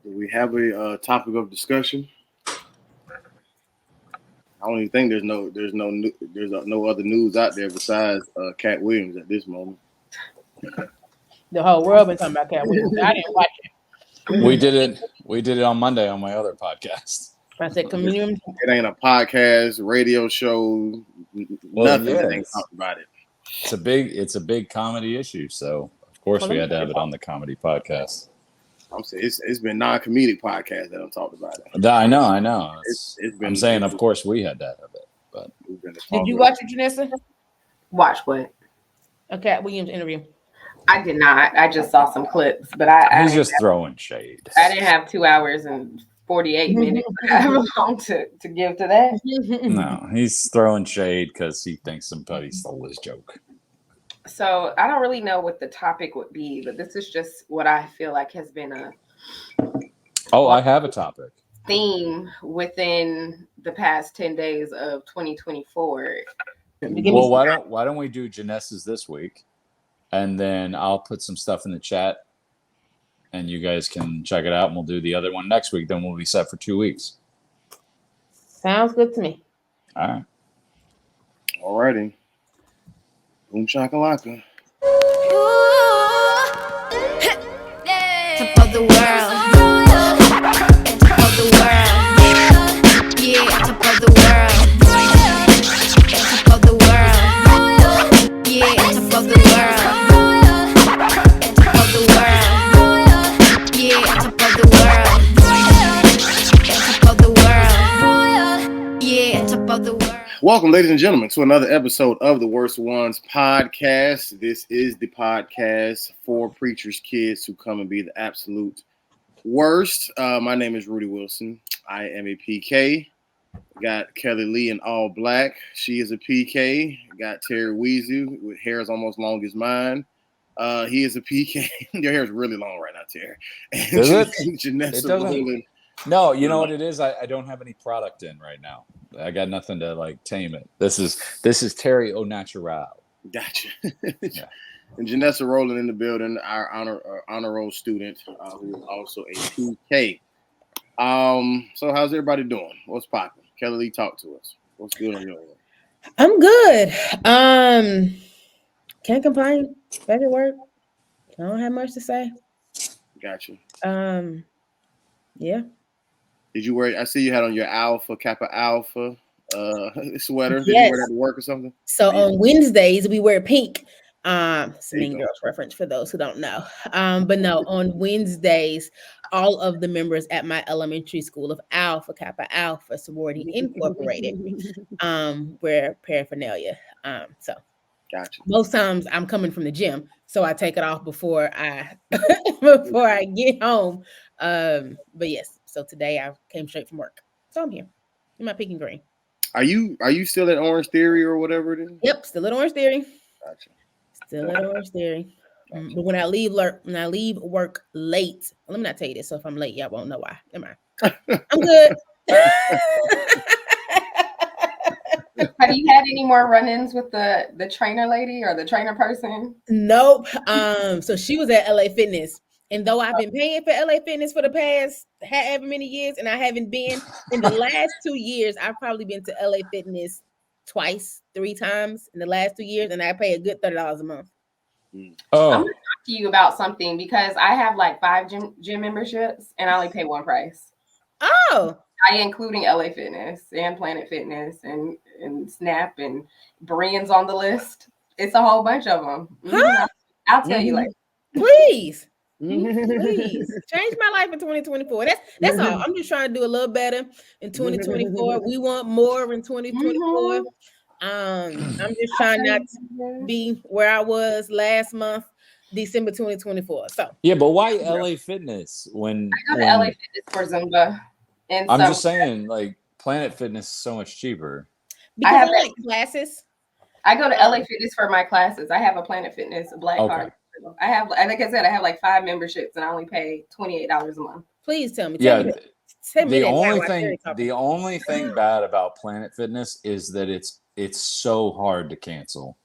Do we have a topic of discussion? I don't even think there's no other news out there besides Cat Williams at this moment. The whole world been talking about Cat Williams. I didn't watch it. We did it on Monday on my other podcast. I said communion. It ain't a podcast, radio show, nothing that ain't talking about it. It's a big comedy issue, so of course we had to have it on the comedy podcast. I'm saying it's been non-comedic podcast that I'm talking about it. I know. I'm saying, of course, we had to have it. But did you watch it, Janessa? Watch what? A Cat Williams interview. I did not. I just saw some clips, but he's just throwing shade. I didn't have 2 hours and 48 minutes long to give to that. No, he's throwing shade because he thinks somebody stole his joke. So I don't really know what the topic would be, but this is just what I feel like has been I have a topic. Theme within the past 10 days of 2024. Well, why don't we do Janessa's this week, and then I'll put some stuff in the chat, and you guys can check it out, and we'll do the other one next week. Then we'll be set for 2 weeks. Sounds good to me. All right. Alrighty. Boom shakalaka. Top of the world. Top of the world. Yeah, top of the world. Top of the world. Yeah, top of the world. Top of the world. Yeah, top of the world. Top of the world. Yeah, top of the world. Welcome, ladies and gentlemen, to another episode of the Worst Ones Podcast. This is the podcast for preachers' kids who come and be the absolute worst. My name is Rudy Wilson. I am a PK. Got Kellie Lee in all black. She is a PK. Got Terry Weezy with hairs almost long as mine. He is a PK. Your hair is really long right now, Terry. And Is it? Janessa Rowland. No, you know what it is? I don't have any product in right now. I got nothing to like tame it. This is Terry au natural. Gotcha. Yeah. And Janessa Rowland in the building, our honor roll student, who is also a PK. So how's everybody doing? What's popping? Kellie Lee, talk to us. What's good on your end? I'm good. Can't complain. Back at work. I don't have much to say. Gotcha. Yeah. Did you wear? I see you had on your Kappa Alpha sweater. Did Yes. you wear that to work or something? So on Wednesdays we wear pink. It's a Mean Girls reference for those who don't know. But no, on Wednesdays, all of the members at my elementary school of Alpha Kappa Alpha Sorority Incorporated wear paraphernalia. So Gotcha. most times I'm coming from the gym, so I take it off before I get home. But yes, so today I came straight from work, so I'm here in my pink and green. Are you still at Orange Theory or whatever it is? Yep, still at Orange Theory. Gotcha. Still at Orange Theory. But when I leave work late, let me not tell you this. So if I'm late, y'all won't know why. Am I? I'm good. Have you had any more run-ins with the trainer lady or the trainer person? Nope. So she was at LA Fitness. And though I've been paying for LA Fitness for the past however many years, and I haven't been in the last 2 years, I've probably been to LA Fitness twice, 3 times in the last 2 years, and I pay a good $30 a month. Oh, I'm gonna talk to you about something because I have like 5 gym memberships and I only pay one price. Oh, I including LA Fitness and Planet Fitness and Snap and Brian's on the list. It's a whole bunch of them. Huh? I'll tell you later. Please. Please change my life in 2024. That's all. I'm just trying to do a little better in 2024. We want more in 2024. I'm just trying not to be where I was last month, December 2024. So yeah, but why LA Fitness when I go to LA Fitness for Zumba, and I'm just saying, like Planet Fitness is so much cheaper. because I like classes. I go to LA Fitness for my classes. I have a Planet Fitness black card. I have, like I said, I have like 5 memberships, and I only pay $28 a month. Please tell me. The only thing bad about Planet Fitness is that it's so hard to cancel.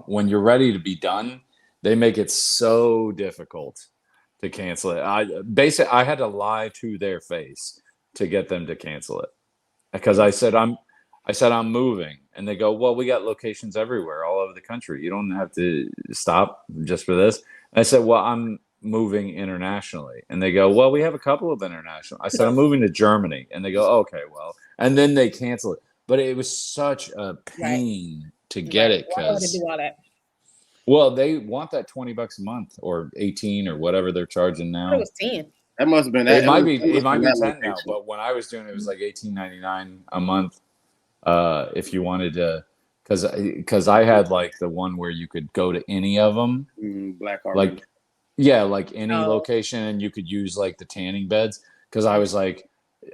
When you're ready to be done, they make it so difficult to cancel it. I had to lie to their face to get them to cancel it because I said I'm moving, and they go, well, we got locations everywhere, all over the country. You don't have to stop just for this. And I said, well, I'm moving internationally, and they go, well, we have a couple of international. I said, I'm moving to Germany, and they go, okay, well, and then they cancel it. But it was such a pain to get it Why would they because. do all that? Well, they want that $20 a month or 18 or whatever they're charging now. It was 10. That must have been that. It might be 10 location. now, but when I was doing it, it was like $18.99 a month. If you wanted to, because I had like the one where you could go to any of them, Black Card. like like any location, and you could use like the tanning beds. Because I was like,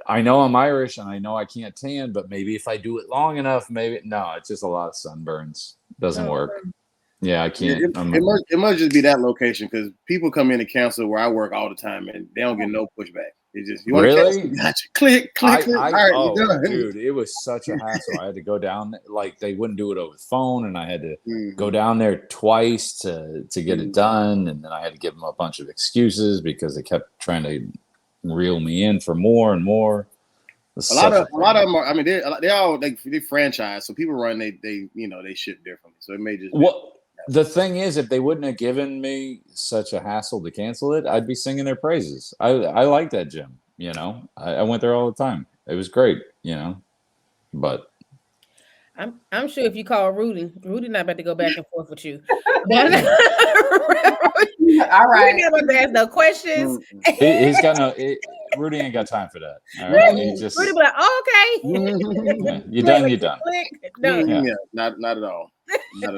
I know I'm Irish and I know I can't tan, but maybe if I do it long enough, maybe no, it's just a lot of sunburns. Doesn't work. Yeah, I can't. It must just be that location because people come in to cancel where I work all the time and they don't get no pushback. It's just you want to cancel, gotcha. Click. All right, you're done. Dude, it was such a hassle. I had to go down, like they wouldn't do it over the phone, and I had to go down there twice to get it done, and then I had to give them a bunch of excuses because they kept trying to reel me in for more and more. A lot of them are. I mean, they franchise, so people run they ship differently. So it may just the thing is, if they wouldn't have given me such a hassle to cancel it, I'd be singing their praises. I like that gym, I went there all the time. It was great, but I'm sure if you call Rudy not about to go back and forth with you. All right. Rudy not about to ask no questions. He's got Rudy ain't got time for that. All right? Rudy be like, okay. You done. Done. Yeah, not at all.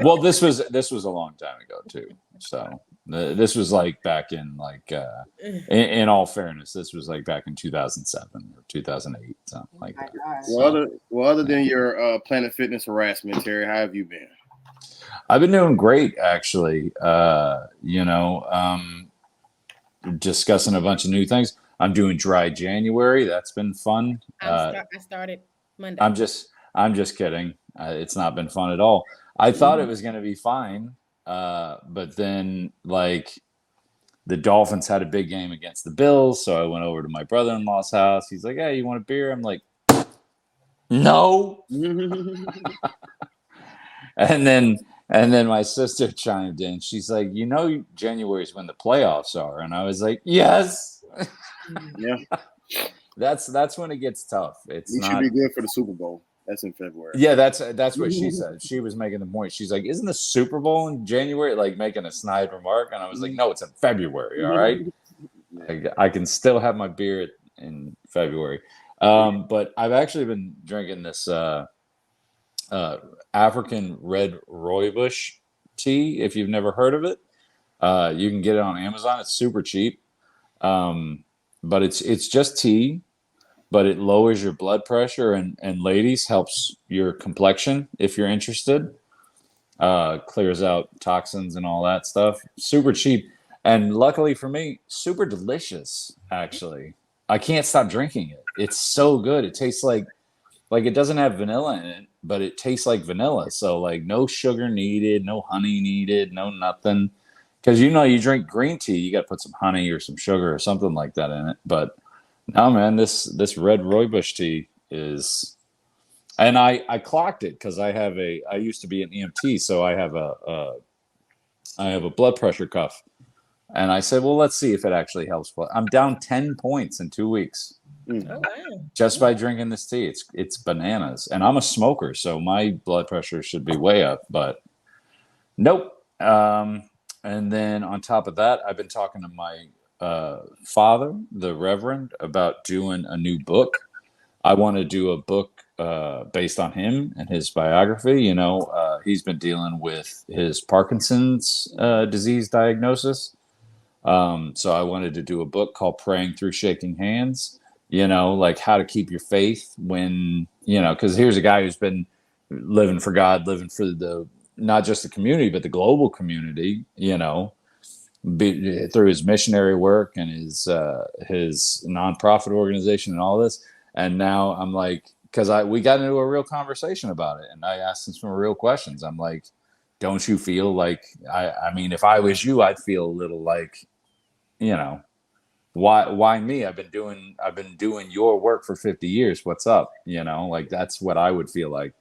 Well, this was a long time ago too. So this was like back in like in all fairness, this was like back in 2007 or 2008, something like that. Other than your Planet Fitness harassment, Terry, how have you been? I've been doing great, actually. Discussing a bunch of new things. I'm doing dry January. That's been fun. I started Monday. I'm just kidding. It's not been fun at all. I thought it was going to be fine, but then like the Dolphins had a big game against the Bills, so I went over to my brother-in-law's house. He's like, "Hey, you want a beer?" I'm like, "No." And then my sister chimed in. She's like, January is when the playoffs are, and I was like, "Yes." Yeah. That's when it gets tough. You should be good for the Super Bowl. That's in February. Yeah, that's what she said. She was making the point. She's like, "Isn't the Super Bowl in January?" Like making a snide remark, and I was like, "No, it's in February. All right, I can still have my beer in February." But I've actually been drinking this African red rooibos tea. If you've never heard of it, you can get it on Amazon. It's super cheap, but it's just tea. But it lowers your blood pressure and ladies, helps your complexion if you're interested. Clears out toxins and all that stuff. Super cheap. And luckily for me, super delicious, actually. I can't stop drinking it. It's so good. It tastes like it doesn't have vanilla in it, but it tastes like vanilla. So like no sugar needed, no honey needed, no nothing. Because you drink green tea, you got to put some honey or some sugar or something like that in it. But no, man, this red rooibos tea is, and I clocked it because I used to be an EMT, so I have a blood pressure cuff, and I said, well, let's see if it actually helps. I'm down 10 points in 2 weeks, just by drinking this tea. It's bananas, and I'm a smoker, so my blood pressure should be way up, but nope. And then on top of that, I've been talking to my father, the Reverend, about doing a new book. I want to do a book based on him and his biography. He's been dealing with his Parkinson's disease diagnosis. So I wanted to do a book called Praying Through Shaking Hands, like how to keep your faith when, because here's a guy who's been living for God, living for not just the community, but the global community, through his missionary work and his nonprofit organization and all this. And now I'm like, because we got into a real conversation about it, and I asked him some real questions. I'm like, don't you feel like, I mean, if I was you, I'd feel a little like, you know, why me? I've been doing your work for 50 years. What's up? You know, like that's what I would feel like.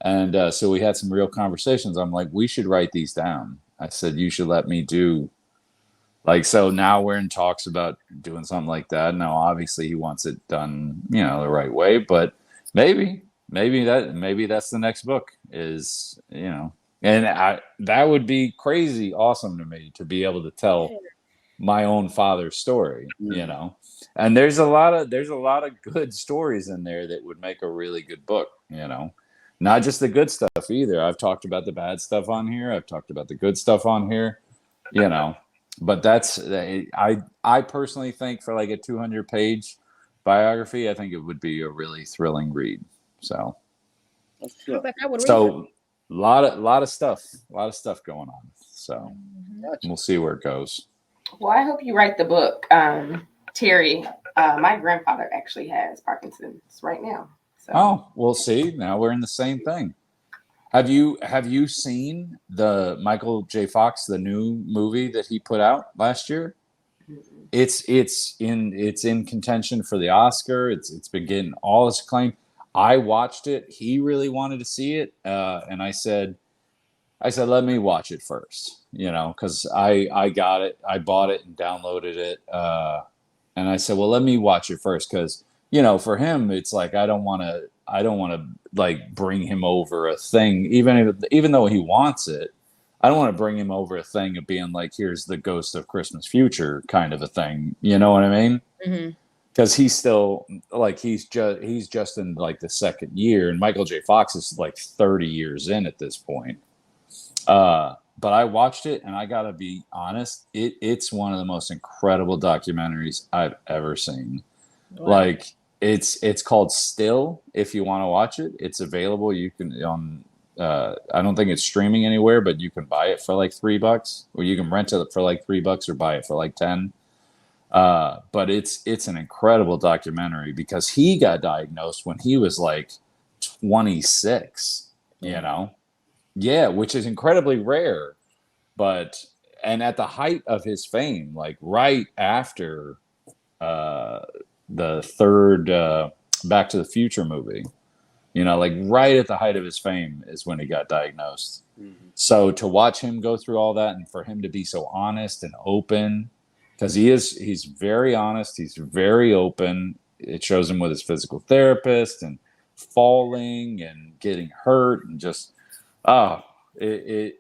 And so we had some real conversations. I'm like, we should write these down. I said, you should let me do like, so now we're in talks about doing something like that. Now, obviously he wants it done, you know, the right way, but maybe that's the next book is, you know, and that would be crazy awesome to me to be able to tell my own father's story, you know. And there's a lot of good stories in there that would make a really good book, you know. Not just the good stuff either. I've talked about the bad stuff on here. I've talked about the good stuff on here, you know. But that's I personally think for like a 200-page biography, I think it would be a really thrilling read. So I would read so a lot of stuff going on. So we'll see where it goes. Well, I hope you write the book, Terry. My grandfather actually has Parkinson's right now. So. Oh, we'll see. Now we're in the same thing. Have you seen the Michael J. Fox, the new movie that he put out last year? It's in contention for the Oscar. It's been getting all its acclaim. I watched it. He really wanted to see it, and I said, let me watch it first, you know, because I got it. I bought it and downloaded it, and I said, well, let me watch it first because, you know, for him, it's like I don't want to like bring him over a thing, even though he wants it. I don't want to bring him over a thing of being like, here's the Ghost of Christmas Future kind of a thing. You know what I mean? Because he's still like he's just in like the second year, and Michael J. Fox is like 30 years in at this point. But I watched it, and I gotta be honest, it's one of the most incredible documentaries I've ever seen. Wow. Like it's called Still. If you want to watch it, it's available. You can on. I don't think it's streaming anywhere, but you can buy it for like $3, or you can rent it for like $3 or buy it for like 10. But it's an incredible documentary because he got diagnosed when he was like 26, you know? Yeah, which is incredibly rare. And at the height of his fame, like right after the third Back to the Future movie, you know, like right at the height of his fame is when he got diagnosed. So to watch him go through all that and for him to be so honest and open, because he's very honest, he's very open. It shows him with his physical therapist and falling and getting hurt and just it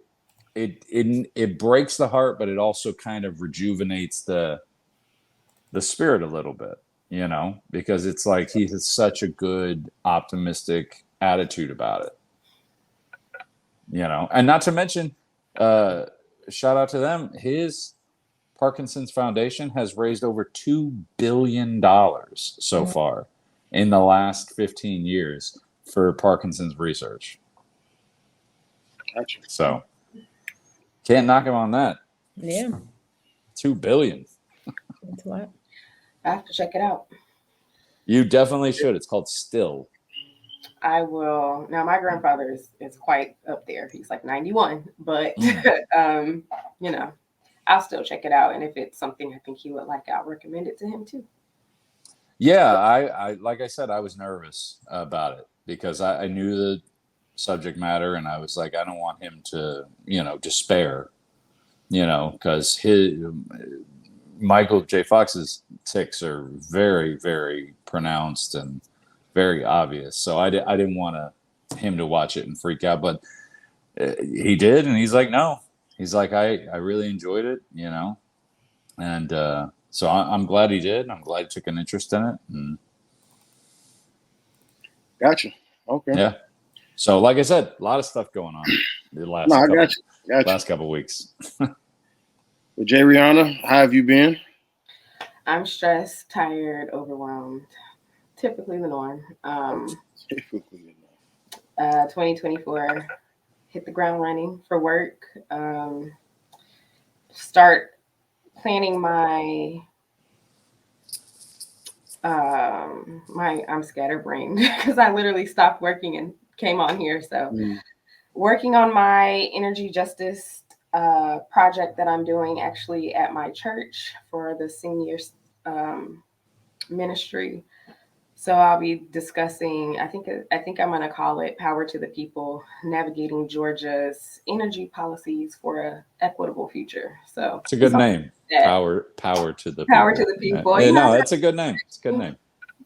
breaks the heart, but it also kind of rejuvenates the spirit a little bit. You know, because it's like he has such a good, optimistic attitude about it. You know, and not to mention, shout out to them. His Parkinson's Foundation has raised over $2 billion so far in the last 15 years for Parkinson's research. Gotcha. So can't knock him on that. Yeah, $2 billion. That's a lot. I have to check it out. You definitely should. It's called Still. I will. Now, my grandfather is quite up there. He's like 91, but you know, I'll still check it out. And if it's something I think he would like, I'll recommend it to him too. Yeah, I like I said, I was nervous about it because I knew the subject matter, and I was like, I don't want him to, you know, despair, you know, because Michael J. Fox's tics are very, very pronounced and very obvious. So I didn't want him to watch it and freak out, but he did, and he's like, no. He's like, I really enjoyed it, you know, and so I'm glad he did. I'm glad he took an interest in it. And Gotcha. Okay. Yeah. So, like I said, a lot of stuff going on the last last couple of weeks. Well, Jay Rihanna, how have you been? I'm stressed, tired, overwhelmed. Typically the norm. 2024, hit the ground running for work. Start planning my I'm scatterbrained because I literally stopped working and came on here. So working on my energy justice project that I'm doing actually at my church for the seniors ministry. So I'll be discussing. I think I'm going to call it "Power to the People: Navigating Georgia's Energy Policies for an Equitable Future." So It's a good name. that Power to the power people. to the people. Yeah, no, that's a good name. It's a good name.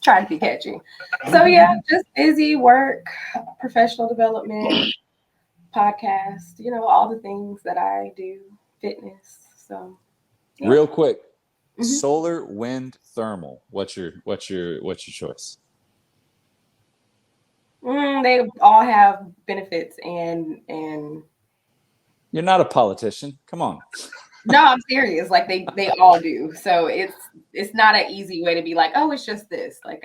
Try to be catchy. So yeah, just busy work, professional development, podcast. All the things that I do, fitness. So yeah. Real quick, Mhm. solar, wind, thermal. What's your choice? They all have benefits and You're not a politician. Come on. no, I'm serious. Like they all do. So it's not an easy way to be like, oh, it's just this. Like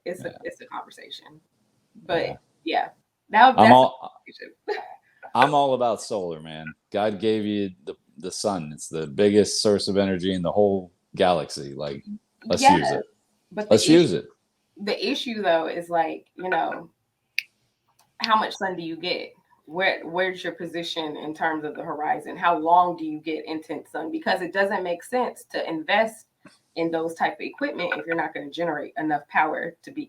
it's a conversation. But yeah, that's I'm all about solar, man. God gave you the sun. It's the biggest source of energy in the whole galaxy. Like, let's use it. But let's use it. The issue though is like, how much sun do you get? Where's your position in terms of the horizon? How long do you get intense sun? Because it doesn't make sense to invest in those type of equipment if you're not going to generate enough power to be,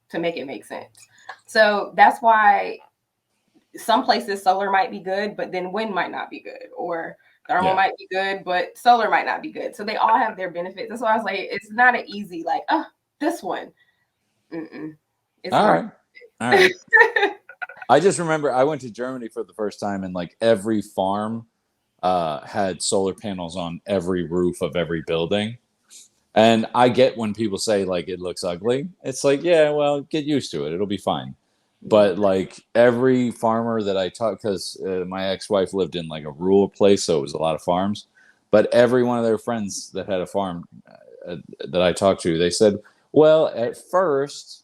to make it make sense. So that's why some places solar might be good, but then wind might not be good, or thermal might be good, but solar might not be good. So they all have their benefits. That's why I was like, it's not an easy like, oh, this one. It's all hard. right. I just remember I went to Germany for the first time, and like every farm had solar panels on every roof of every building. And I get when people say like it looks ugly. It's like, yeah, well, get used to it. It'll be fine. But like every farmer that I talked, because my ex-wife lived in like a rural place, so it was a lot of farms. But every one of their friends that had a farm that I talked to, they said, well, at first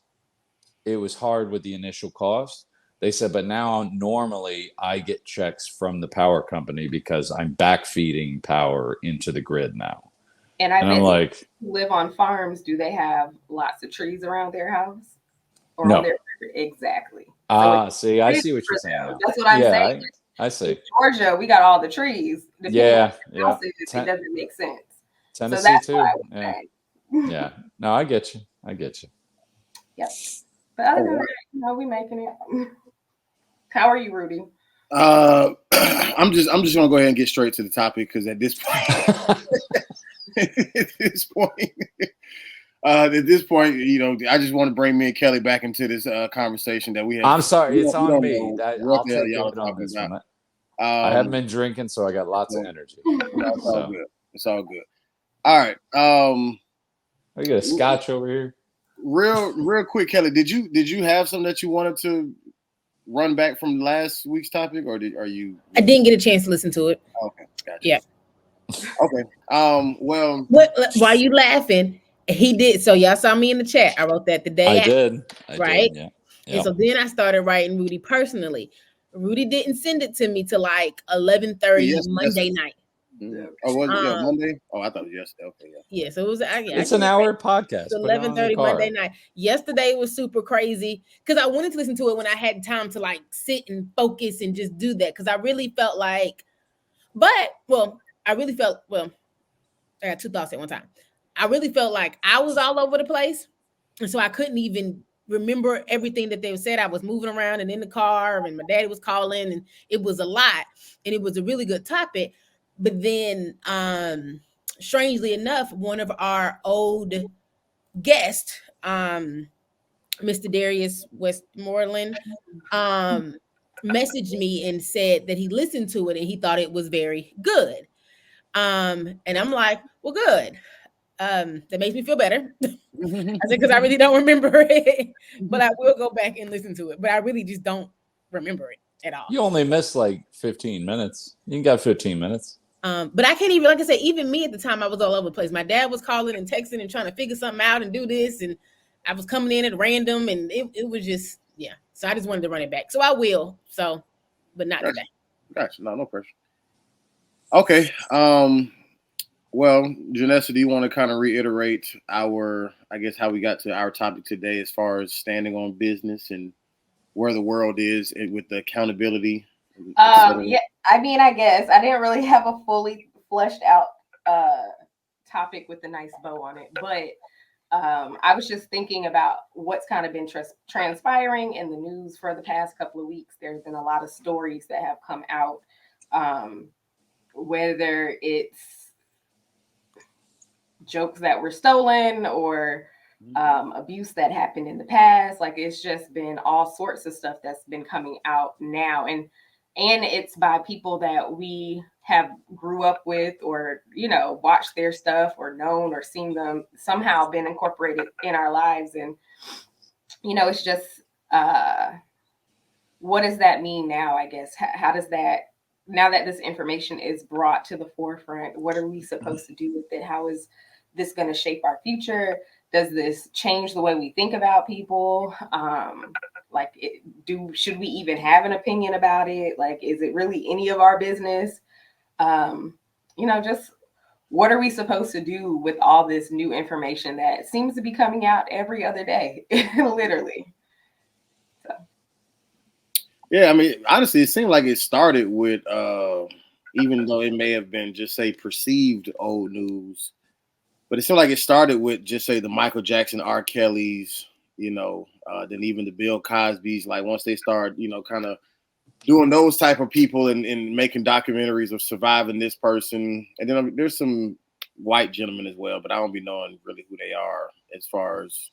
it was hard with the initial cost. They said, but now normally I get checks from the power company because I'm backfeeding power into the grid now. And I'm like, live on farms. Do they have lots of trees around their house? Or no. On their exactly. See, I see what you're saying now. That's what I'm saying. I see. In Georgia, we got all the trees. Yeah. Houses, it doesn't make sense. Tennessee so that's too. Yeah. No, I get you. Yep. But other than that, we making it. How are you, Rudy? I'm just gonna go ahead and get straight to the topic because at this point, I just want to bring me and Kellie back into this conversation that we had. I'm sorry, it's on me. I'll take it on this one. I haven't been drinking, so I got lots of energy. It's all good. It's all good. All right. We got a scotch over here. Real quick, Kellie, did you have something that you wanted to run back from last week's topic, or are you? I didn't get a chance to listen to it. Okay, gotcha. Yeah. Okay. Well, why are you laughing? He did. So y'all saw me in the chat. I wrote that the day after. Right? Yeah. And so then I started writing Rudy personally. Rudy didn't send it to me till like 11:30 Monday night. Yeah. Oh, was it Monday? Oh, I thought it was yesterday. Okay, yeah. Yeah, so it was. It's an hour podcast. 11:30 Monday night. Yesterday was super crazy because I wanted to listen to it when I had time to like sit and focus and just do that because I really felt like. I got two thoughts at one time. I really felt like I was all over the place, and so I couldn't even remember everything that they said. I was moving around and in the car, and my daddy was calling, and it was a lot, and it was a really good topic. But then, strangely enough, one of our old guests, Mr. Darius Westmoreland, messaged me and said that he listened to it and he thought it was very good. And I'm like, well, good. That makes me feel better. I said, because I really don't remember it, but I will go back and listen to it. But I really just don't remember it at all. You only missed like 15 minutes. You got 15 minutes. But I can't even, like I said, even me at the time, I was all over the place. My dad was calling and texting and trying to figure something out and do this. And I was coming in at random and it was just, yeah. So I just wanted to run it back. So I will. So, but not today. Gotcha. No pressure. Okay. Well, Janessa, do you want to kind of reiterate how we got to our topic today as far as standing on business and where the world is with the accountability Yeah, I mean, I guess I didn't really have a fully fleshed out topic with a nice bow on it, but I was just thinking about what's kind of been transpiring in the news for the past couple of weeks. There's been a lot of stories that have come out, whether it's jokes that were stolen or abuse that happened in the past. Like, it's just been all sorts of stuff that's been coming out now, and it's by people that we have grew up with, or watched their stuff, or known or seen them somehow been incorporated in our lives. And it's just what does that mean now? I guess how does that, now that this information is brought to the forefront, what are we supposed to do with it? How is this going to shape our future? Does this change the way we think about people? Should we even have an opinion about it? Like, is it really any of our business? Just what are we supposed to do with all this new information that seems to be coming out every other day, literally? So. Yeah, I mean, honestly, it seemed like it started with, even though it may have been just say perceived old news, but it seemed like it started with just say the Michael Jackson, R. Kelly's, then even the Bill Cosby's. Like, once they start, kind of doing those type of people and making documentaries of surviving this person. And then there's some white gentlemen as well, but I don't be knowing really who they are as far as.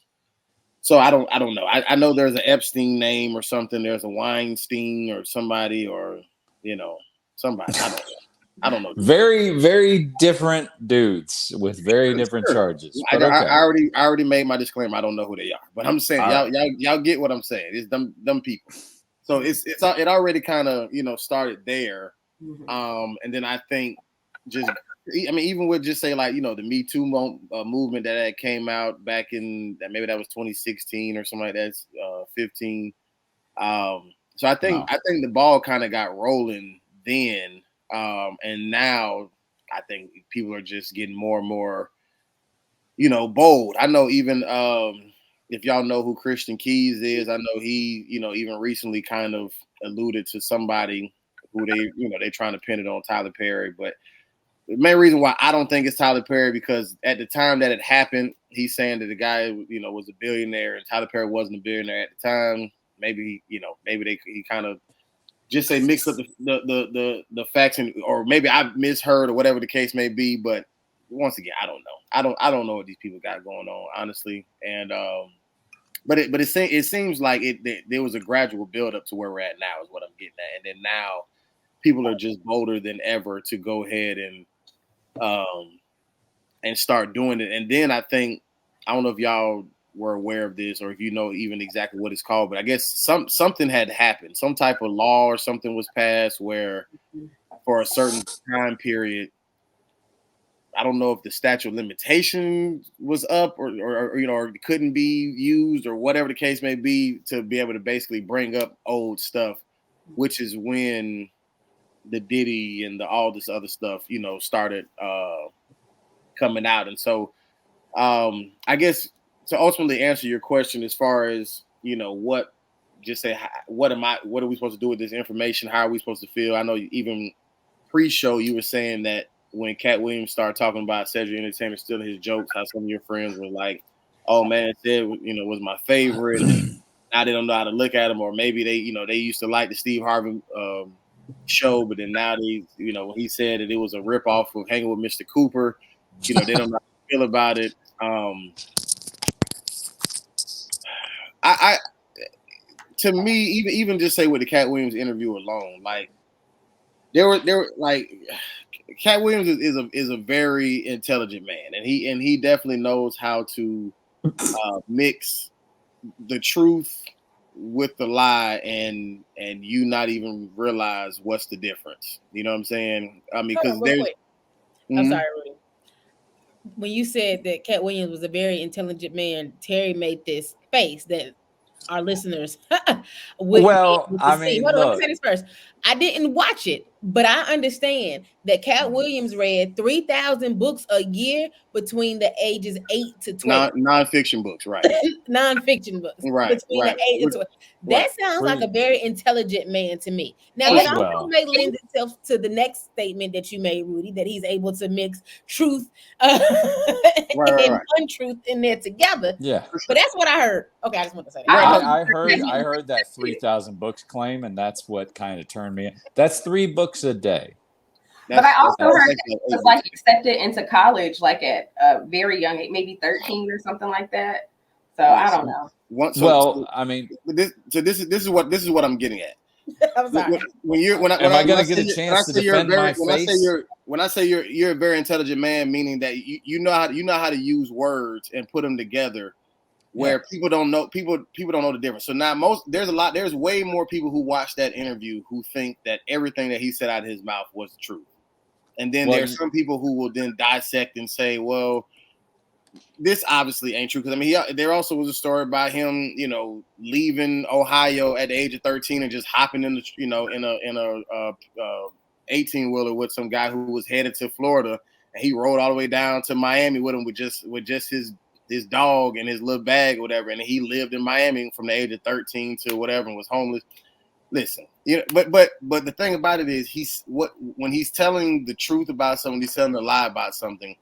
So I don't know. I know there's an Epstein name or something. There's a Weinstein or somebody, or somebody. I don't know. Very, very different dudes with very different charges. But okay. I already made my disclaimer. I don't know who they are, but I'm saying y'all get what I'm saying. It's them people. So it already kind of started there, and then I think even with just say like the Me Too movement that came out back in maybe that was 2016 or something like that, 15. So I think the ball kind of got rolling then, and now I think people are just getting more and more bold. I know even if y'all know who Christian Keys is, I know he, even recently kind of alluded to somebody who they're trying to pin it on Tyler Perry. But the main reason why I don't think it's Tyler Perry, because at the time that it happened, he's saying that the guy, was a billionaire and Tyler Perry wasn't a billionaire at the time. Maybe, he kind of just say mix up the facts, or maybe I misheard or whatever the case may be. But once again, I don't know. I don't know what these people got going on, honestly. And but it seems like there was a gradual build up to where we're at now, is what I'm getting at. And then now people are just bolder than ever to go ahead and start doing it. And then I think, I don't know if y'all were aware of this or if you know even exactly what it's called, but I guess something had happened. Some type of law or something was passed where for a certain time period, I don't know if the statute of limitation was up or it couldn't be used or whatever the case may be, to be able to basically bring up old stuff, which is when the Diddy and all this other stuff, started coming out. And so I guess to ultimately answer your question as far as, what are we supposed to do with this information? How are we supposed to feel? I know even pre-show you were saying that when Cat Williams started talking about Cedric Entertainer stealing his jokes, how some of your friends were like, oh man, Ted, was my favorite. Now they don't know how to look at him, or maybe they used to like the Steve Harvey show, but then now they, when he said that it was a ripoff of Hanging with Mr. Cooper, they don't know how to feel about it. I to me, even just say with the Cat Williams interview alone, like there were like Cat Williams is a very intelligent man, and he definitely knows how to mix the truth with the lie, and you not even realize what's the difference. You know what I'm saying? I mean, because there's. I'm sorry, Rudy. When you said that Cat Williams was a very intelligent man, Terry made this face that our listeners would well, I see. mean, Hold on, let look. me say this first. I didn't watch it, but I understand that Cat Williams read 3,000 books a year between the ages 8 to 12. Non-fiction books, right? Non-fiction books Right, between right. the 8 and 12. That sounds like a very intelligent man to me. Now, that also may lend itself to the next statement that you made, Rudy, that he's able to mix truth and untruth in there together. Yeah. But that's what I heard. Okay, I just want to say that. I heard that 3,000 books claim, and that's what kind of turned me. That's 3 books a day. But I also heard that it was like accepted into college, like at a very young age, maybe 13 or something like that. So I don't know. I mean, this is what I'm getting at. I'm sorry. When I get a chance to defend my face? When I say you're a very intelligent man, meaning that you know how to use words and put them together, where people don't know the difference. So now there's way more people who watch that interview who think that everything that he said out of his mouth was the truth. And then there's some people who will then dissect and say, well, this obviously ain't true. Because I mean, there also was a story about him, leaving Ohio at the age of 13 and just hopping in a 18-wheeler with some guy who was headed to Florida, and he rode all the way down to Miami with him with just his dog and his little bag or whatever, and he lived in Miami from the age of 13 to whatever and was homeless. Listen, but the thing about it is when he's telling the truth about something, he's telling a lie about something,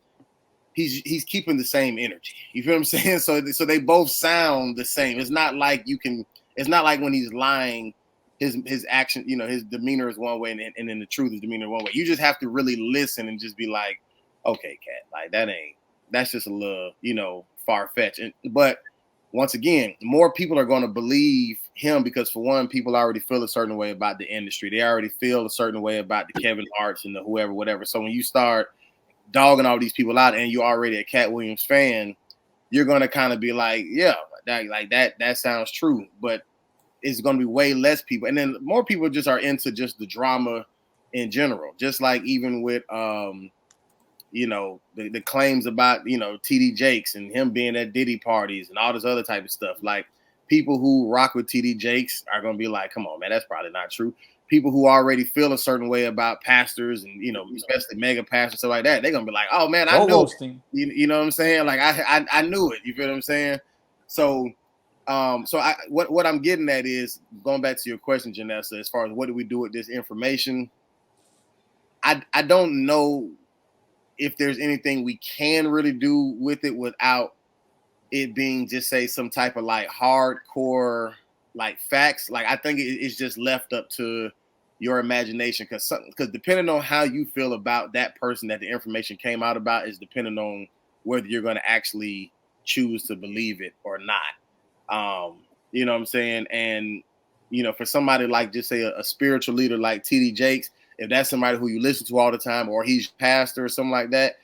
he's keeping the same energy. You feel what I'm saying? So they both sound the same. It's not like when he's lying, his action, his demeanor is one way and then the truth is demeanor one way. You just have to really listen and just be like, okay, Cat, like that's just a little, far-fetched. But once again, more people are going to believe him because, for one, people already feel a certain way about the industry. They already feel a certain way about the Kevin Harts and the whoever, whatever. So when you start dogging all these people out and you're already a Cat Williams fan, you're going to kind of be like, yeah, that sounds true. But it's going to be way less people. And then more people just are into just the drama in general. Just like even with the claims about, TD Jakes and him being at Diddy parties and all this other type of stuff. Like, people who rock with TD Jakes are going to be like, come on, man, that's probably not true. People who already feel a certain way about pastors and, especially mega pastors, stuff like that, they're going to be like, oh, man, I know. You know what I'm saying? Like, I knew it. You feel what I'm saying? So, what I'm getting at is, going back to your question, Janessa, as far as what do we do with this information, I don't know if there's anything we can really do with it without it being just say some type of like hardcore like facts. Like, I think it's just left up to your imagination because depending on how you feel about that person that the information came out about is depending on whether you're going to actually choose to believe it or not. You know what I'm saying? And for somebody like, just say a spiritual leader like TD Jakes, if that's somebody who you listen to all the time, or he's pastor or something like that,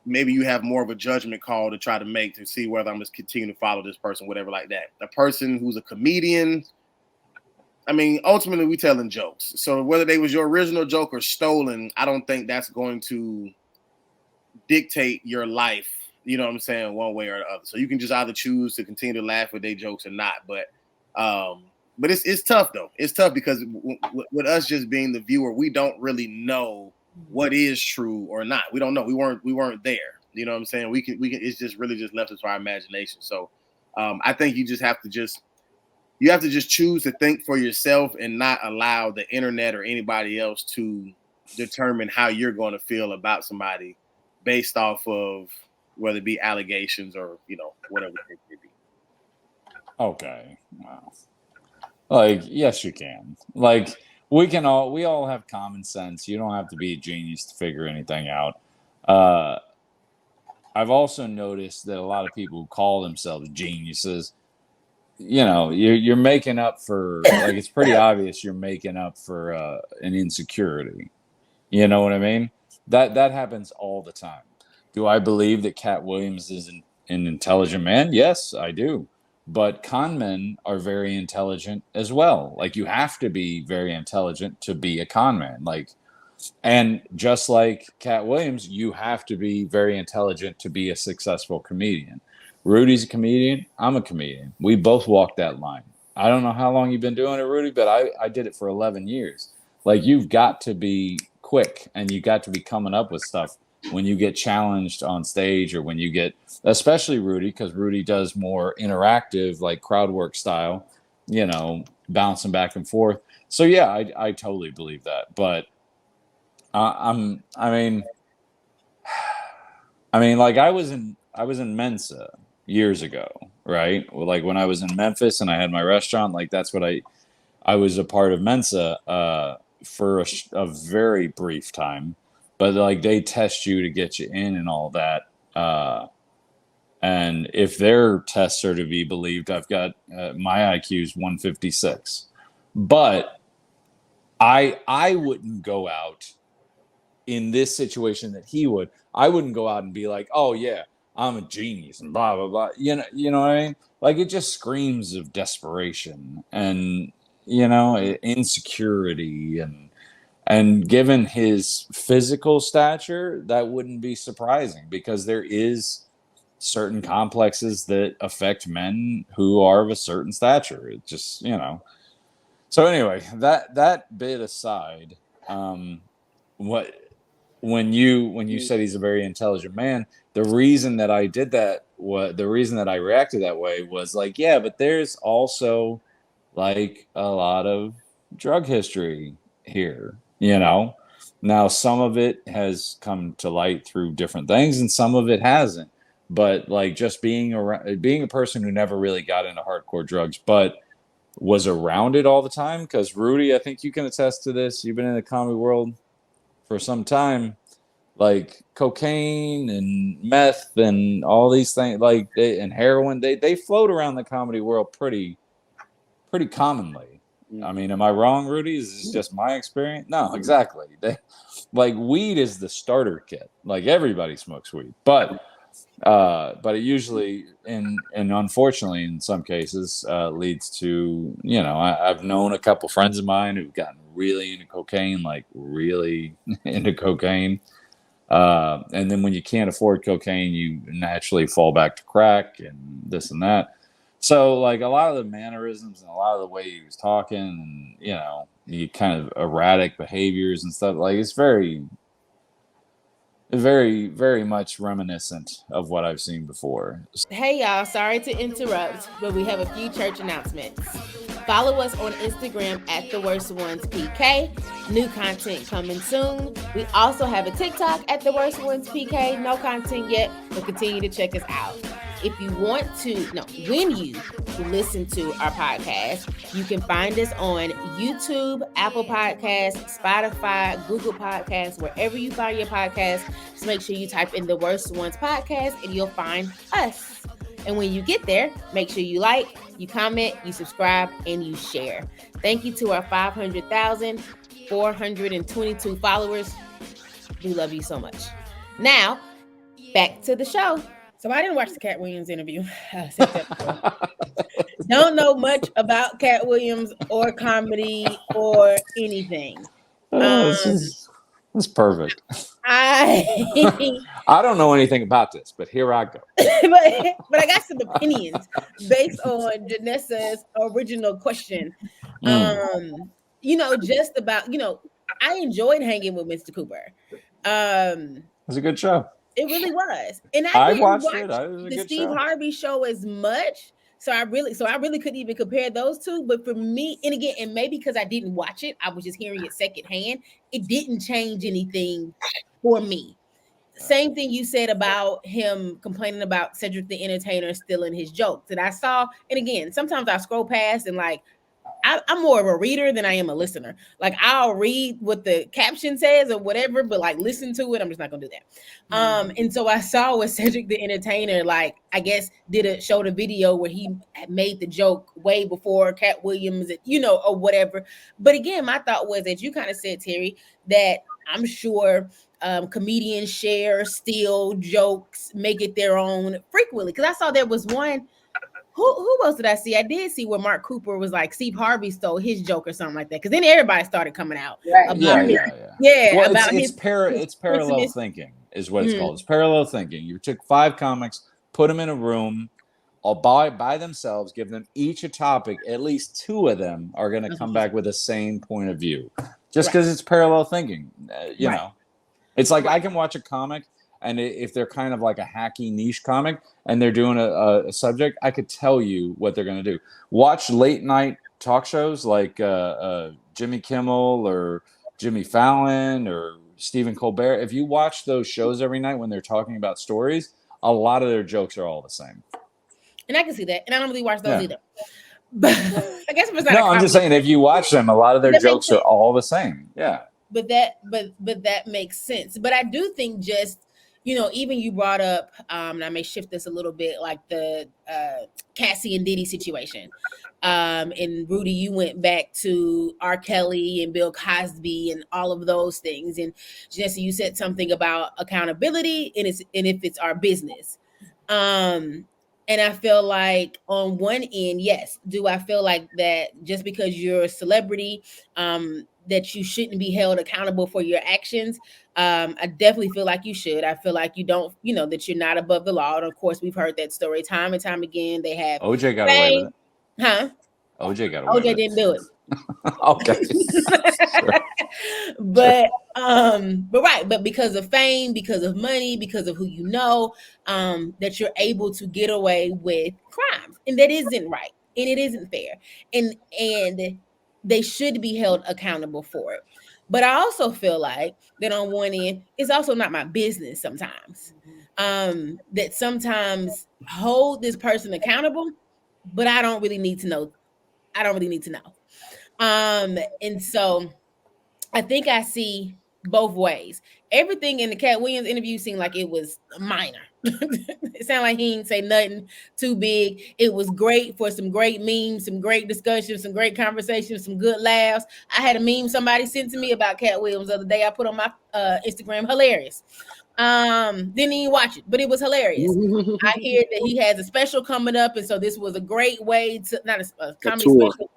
maybe you have more of a judgment call to try to make to see whether I'm going to continue to follow this person, whatever like that. A person who's a comedian, I mean, ultimately we telling jokes. So whether they was your original joke or stolen, I don't think that's going to dictate your life, you know what I'm saying, one way or the other. So you can just either choose to continue to laugh at their jokes or not. But it's tough though. It's tough because with us just being the viewer, we don't really know what is true or not. We don't know. We weren't there. You know what I'm saying? We can. It's just really just left to our imagination. So I think you have to just choose to think for yourself and not allow the internet or anybody else to determine how you're going to feel about somebody based off of whether it be allegations or whatever it may be. Okay. Wow. Like, yes, you can. Like, we all have common sense. You don't have to be a genius to figure anything out. I've also noticed that a lot of people who call themselves geniuses, you're making up for, like, it's pretty obvious you're making up for an insecurity. You know what I mean? That happens all the time. Do I believe that Cat Williams is an intelligent man? Yes, I do. But con men are very intelligent as well. Like, you have to be very intelligent to be a con man. Like, and just like Cat Williams, you have to be very intelligent to be a successful comedian. Rudy's a comedian. I'm a comedian. We both walked that line. I don't know how long you've been doing it, Rudy, but I did it for 11 years. Like, you've got to be quick, and you got to be coming up with stuff when you get challenged on stage, or when you get, especially Rudy, because Rudy does more interactive, like crowd work style, bouncing back and forth. So yeah, I totally believe that. But like, I was in Mensa years ago, right? Well, like, when I was in Memphis and I had my restaurant, like, that's what I was a part of Mensa for a very brief time, but like, they test you to get you in and all that. And if their tests are to be believed, I've got my IQ is 156, but I wouldn't go out in this situation that he would. I wouldn't go out and be like, oh yeah, I'm a genius and blah blah blah. You know what I mean? Like, it just screams of desperation and insecurity, and given his physical stature, that wouldn't be surprising, because there is certain complexes that affect men who are of a certain stature. It just, So anyway, that bit aside, what when you said he's a very intelligent man, the reason that I did that, the reason that I reacted that way was like, yeah, but there's also like a lot of drug history here, Now, some of it has come to light through different things, and some of it hasn't. But like, just being a person who never really got into hardcore drugs, but was around it all the time. Because Rudy, I think you can attest to this. You've been in the comedy world for some time. Like, cocaine and meth and all these things, like and heroin, they float around the comedy world pretty commonly. I mean, am I wrong, Rudy? Is this just my experience? No, exactly. Like, weed is the starter kit. Like, everybody smokes weed, but it usually, and unfortunately in some cases, leads to, I've known a couple friends of mine who've gotten really into cocaine, like really into cocaine. And then when you can't afford cocaine, you naturally fall back to crack and this and that. So, like, a lot of the mannerisms and a lot of the way he was talking, and, you kind of erratic behaviors and stuff, like, it's very, very much reminiscent of what I've seen before. Hey y'all, sorry to interrupt, but we have a few church announcements. Follow us on Instagram at TheWorstOnesPK. New content coming soon. We also have a TikTok at TheWorstOnesPK. No content yet, but continue to check us out. If you want to, when you listen to our podcast, you can find us on YouTube, Apple Podcasts, Spotify, Google Podcasts, wherever you find your podcast. Just make sure you type in The Worst Ones Podcast and you'll find us. And when you get there, make sure you like, you comment, you subscribe, and you share. Thank you to our 500,422 followers. We love you so much. Now, back to the show. So I didn't watch the Cat Williams interview. Don't know much about Cat Williams or comedy or anything. This is perfect. I don't know anything about this, but here I go. but I got some opinions based on Janessa's original question. Just about, I enjoyed hanging with Mr. Cooper. It was a good show. It really was. And I didn't watch it. It was a the good Steve show. Harvey show as much. So I really couldn't even compare those two. But for me, and again, and maybe because I didn't watch it, I was just hearing it secondhand. It didn't change anything for me. Same thing you said about him complaining about Cedric the Entertainer stealing his jokes. And I saw, and again, sometimes I scroll past and like, I'm more of a reader than I am a listener. Like, I'll read what the caption says or whatever, but like listen to it, I'm just not gonna do that. And so I saw with Cedric the Entertainer, like, I guess showed a video where he made the joke way before Cat Williams, or whatever. But again, my thought was that you kind of said, Terry, that I'm sure comedians share, steal jokes, make it their own frequently. Because I saw there was one. Who else did I see? I did see where Mark Cooper was like, Steve Harvey stole his joke or something like that. Because then everybody started coming out. Right. About Well, about it's parallel thinking is what it's called. It's parallel thinking. You took 5 comics, put them in a room, all by themselves, give them each a topic. At least 2 of them are going to come back with the same point of view. just because it's parallel thinking. You Right. know, it's like I can watch a comic, and if they're kind of like a hacky niche comic, and they're doing a subject, I could tell you what they're going to do. Watch late night talk shows like Jimmy Kimmel or Jimmy Fallon or Stephen Colbert. If you watch those shows every night when they're talking about stories, a lot of their jokes are all the same. And I can see that. And I don't really watch those Yeah. either. But I guess if it's not No, I'm just saying if you watch them, a lot of their That makes jokes are sense. all the same. Yeah. but that makes sense. But I do think just, you know, even you brought up, and I may shift this a little bit, like the Cassie and Diddy situation. And Rudy, you went back to R. Kelly and Bill Cosby and all of those things. And Janessa, you said something about accountability and if it's our business. And I feel like on one end, yes, do I feel like that just because you're a celebrity, that you shouldn't be held accountable for your actions? I definitely feel like you should. I feel like you don't, you know, that you're not above the law. And of course, we've heard that story time and time again. They have OJ got away with it. Huh? OJ got away OJ with it. didn't do it. Okay. Sure. But but because of fame, because of money, because of who you know, that you're able to get away with crimes, and that isn't right, and it isn't fair, and they should be held accountable for it. But I also feel like that on one end, it's also not my business sometimes. That sometimes hold this person accountable, but I don't really need to know. I don't really need to know. And so I think I see both ways. Everything in the Cat Williams interview seemed like it was minor. It sounded like he didn't say nothing too big. It was great for some great memes, some great discussions, some great conversations, some good laughs. I had a meme somebody sent to me about Cat Williams the other day. I put on my Instagram, hilarious. Didn't even watch it, but it was hilarious. I hear that he has a special coming up, and so this was a great way to not a comedy tour. special,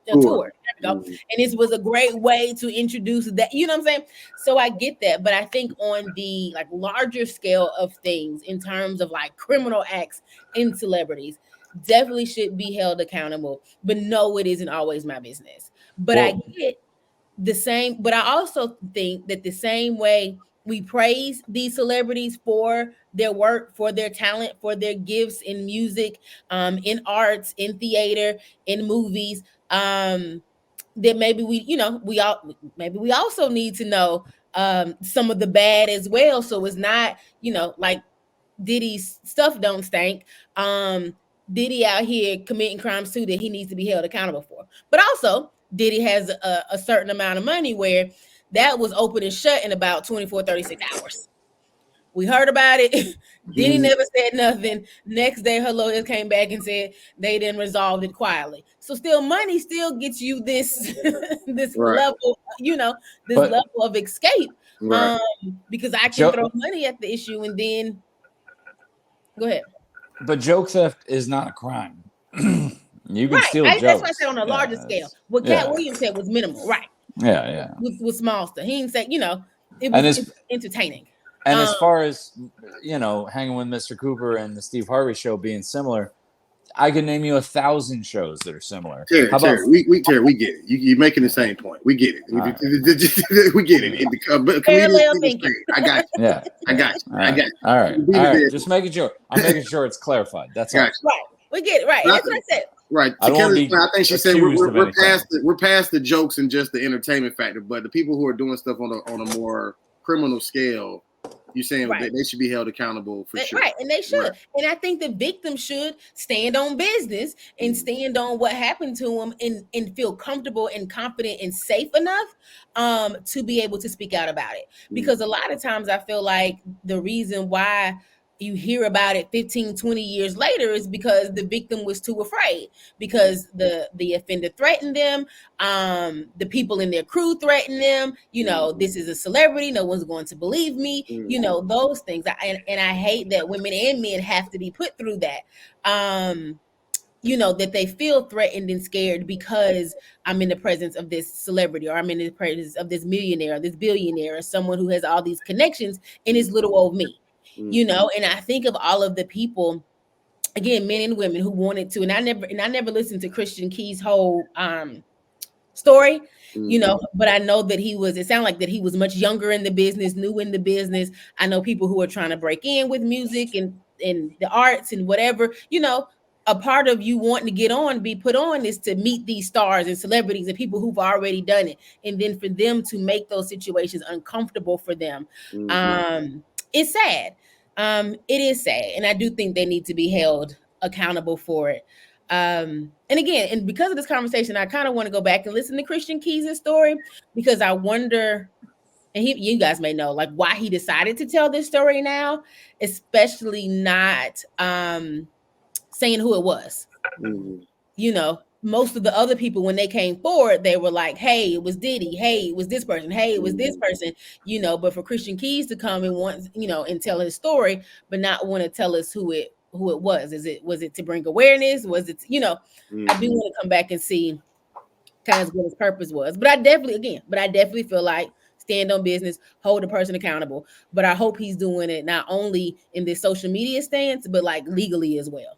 a tour. There we go. And this was a great way to introduce that. You know what I'm saying? So I get that, but I think on the like larger scale of things, in terms of like criminal acts in celebrities, definitely should be held accountable. But no, it isn't always my business. But I get the same. But I also think that the same way we praise these celebrities for their work, for their talent, for their gifts in music, in arts, in theater, in movies, that maybe we also need to know some of the bad as well. So it's not, like Diddy's stuff don't stink. Diddy out here committing crimes too that he needs to be held accountable for. But also, Diddy has a certain amount of money where that was open and shut in about 24, 36 hours. We heard about it. Diddy never said nothing. Next day, her lawyers came back and said they didn't resolve it quietly. So still, money still gets you this level, level of escape. Right. Because I can throw money at the issue and then go ahead. But joke theft is not a crime. You can steal jokes. That's what I said on a larger scale. What Cat Williams said was minimal, right? Yeah. With small stuff. He didn't say, it was entertaining. And as far as, hanging with Mr. Cooper and the Steve Harvey show being similar, I could name you 1,000 shows that are similar. Terry, we get it. You're making the same point. We get it. We get it. I got you. Yeah. I got you. All right. Just making sure. I'm making sure it's clarified. That's all. Right. We get it. Right. That's what I said. Right. I think she said we're past the jokes and just the entertainment factor, but the people who are doing stuff on a more criminal scale, you're saying they should be held accountable for sure. Right, and they should. Right. And I think the victim should stand on business and stand on what happened to them and feel comfortable and confident and safe enough to be able to speak out about it. Because a lot of times I feel like the reason why you hear about it 15, 20 years later is because the victim was too afraid, because the offender threatened them, the people in their crew threatened them, this is a celebrity, no one's going to believe me, those things. And I hate that women and men have to be put through that, that they feel threatened and scared because I'm in the presence of this celebrity, or I'm in the presence of this millionaire or this billionaire or someone who has all these connections and is little old me. And I think of all of the people, again, men and women who wanted to, and I never listened to Christian Key's whole story, you know, but I know that it sounded like that he was much younger in the business, new in the business. I know people who are trying to break in with music and the arts and whatever, you know, a part of you wanting to get on, be put on, is to meet these stars and celebrities and people who've already done it. And then for them to make those situations uncomfortable for them, it's sad. It is sad. And I do think they need to be held accountable for it. And again, and because of this conversation, I kind of want to go back and listen to Christian Keys' story, because I wonder, and you guys may know, like, why he decided to tell this story now, especially not saying who it was. You know, most of the other people, when they came forward, they were like, hey, it was Diddy, hey, it was this person, hey, it was this person, you know. But for Christian Keys to come and want, you know, and tell his story, but not want to tell us who it was. Was it to bring awareness? Was it, you know, I do want to come back and see kind of what his purpose was. But I definitely feel like stand on business, hold the person accountable. But I hope he's doing it not only in this social media stance, but like legally as well.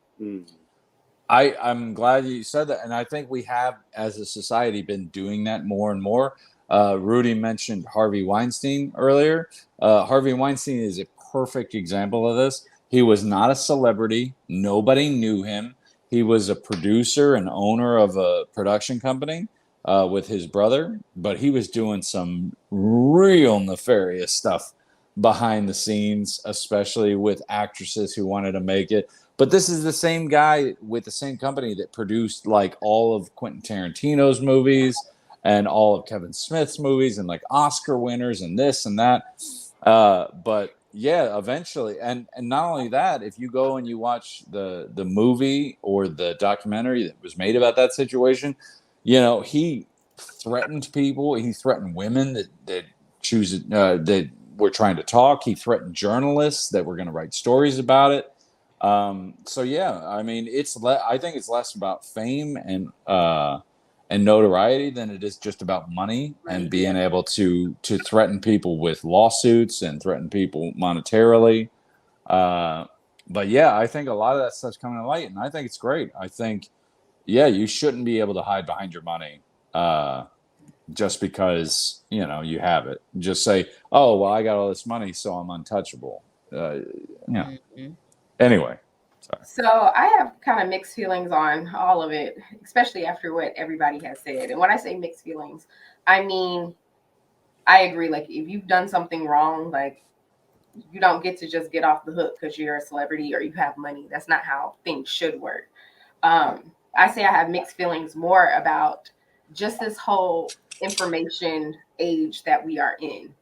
I'm glad you said that. And I think we have, as a society, been doing that more and more. Rudy mentioned Harvey Weinstein earlier. Harvey Weinstein is a perfect example of this. He was not a celebrity. Nobody knew him. He was a producer and owner of a production company with his brother, but he was doing some real nefarious stuff behind the scenes, especially with actresses who wanted to make it. But this is the same guy with the same company that produced like all of Quentin Tarantino's movies and all of Kevin Smith's movies and like Oscar winners and this and that. But yeah, eventually, and not only that, if you go and you watch the movie or the documentary that was made about that situation, you know, he threatened people. He threatened women that choose that were trying to talk. He threatened journalists that were going to write stories about it. So yeah, I mean, I think it's less about fame and notoriety than it is just about money and being able to threaten people with lawsuits and threaten people monetarily. But yeah, I think a lot of that stuff's coming to light, and I think it's great. I think, yeah, you shouldn't be able to hide behind your money just because, you know, you have it. Just say, oh, well, I got all this money, so I'm untouchable. Anyway. Sorry. So I have kind of mixed feelings on all of it, especially after what everybody has said. And when I say mixed feelings, I mean, I agree. Like, if you've done something wrong, like, you don't get to just get off the hook because you're a celebrity or you have money. That's not how things should work. I say I have mixed feelings more about just this whole information age that we are in.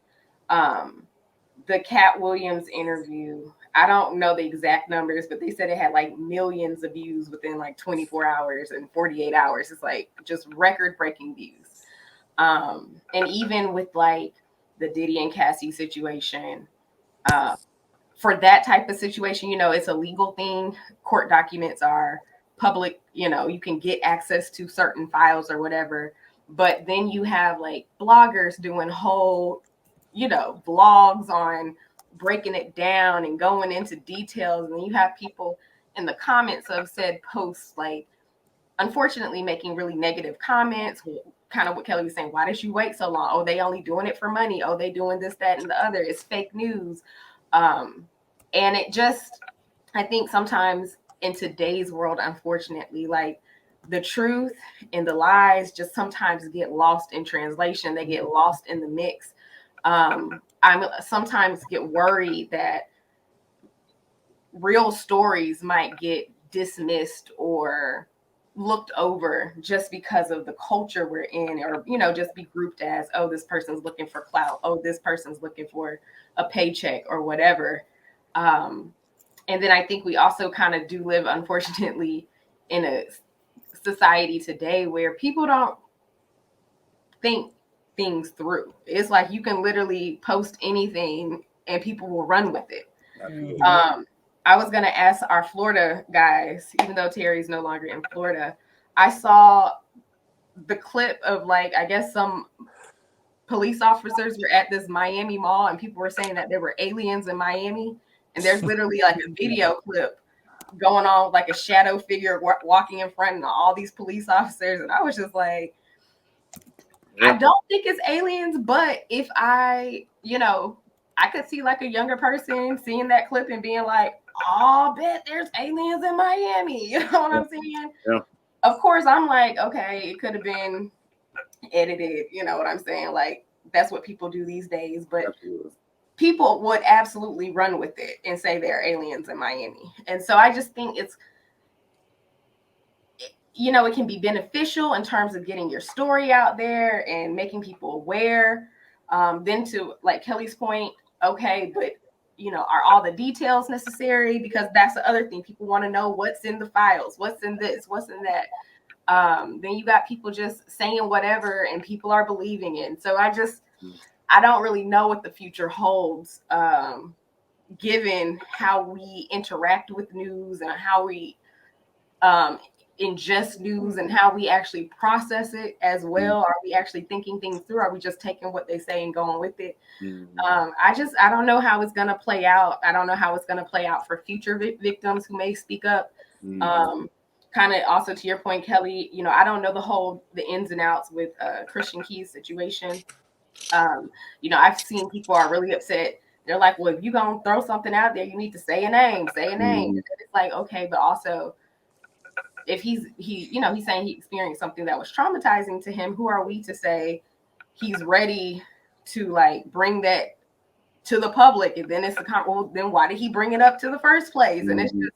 The Cat Williams interview, I don't know the exact numbers, but they said it had like millions of views within like 24 hours and 48 hours. It's like just record-breaking views. And even with like the Diddy and Cassie situation, for that type of situation, you know, it's a legal thing. Court documents are public, you know, you can get access to certain files or whatever. But then you have like bloggers doing whole, you know, vlogs on breaking it down and going into details. And you have people in the comments of said posts, like, unfortunately, making really negative comments, kind of what Kellie was saying. Why did you wait so long? Oh, they only doing it for money. Oh, they doing this, that, and the other. It's fake news. And it just, I think sometimes in today's world, unfortunately, like, the truth and the lies just sometimes get lost in translation. They get lost in the mix. I sometimes get worried that real stories might get dismissed or looked over just because of the culture we're in, or, you know, just be grouped as, oh, this person's looking for clout. Oh, this person's looking for a paycheck or whatever. And then I think we also kind of do live, unfortunately, in a society today where people don't think things through. It's like you can literally post anything and people will run with it. I was going to ask our Florida guys, even though Terry's no longer in Florida, I saw the clip of, like, I guess some police officers were at this Miami mall and people were saying that there were aliens in Miami. And there's literally like a video clip going on with like a shadow figure walking in front of all these police officers. And I was just like, Yeah. I don't think it's aliens, but if I could see like a younger person seeing that clip and being like, oh, bet there's aliens in Miami. You know what I'm saying? Yeah. Of course, I'm like, okay, it could have been edited. You know what I'm saying? Like, that's what people do these days. But Absolutely. people would absolutely run with it and say there are aliens in Miami. And so I just think it's, it can be beneficial in terms of getting your story out there and making people aware. Then to like Kellie's point, okay, but are all the details necessary? Because that's the other thing. People want to know what's in the files, what's in this, what's in that. Then you got people just saying whatever and people are believing it. And so I don't really know what the future holds, given how we interact with news and how we ingest news and how we actually process it as well. Are we actually thinking things through? Are we just taking what they say and going with it? I don't know how it's going to play out. I don't know how it's going to play out for future victims who may speak up. Kind of also to your point, Kellie, I don't know the ins and outs with Christian Key's situation. I've seen people are really upset. They're like, well, if you're going to throw something out there, you need to say a name. And it's like, okay, but also if he's saying he experienced something that was traumatizing to him, who are we to say he's ready to like bring that to the public? And then it's then why did he bring it up to the first place? And it's just,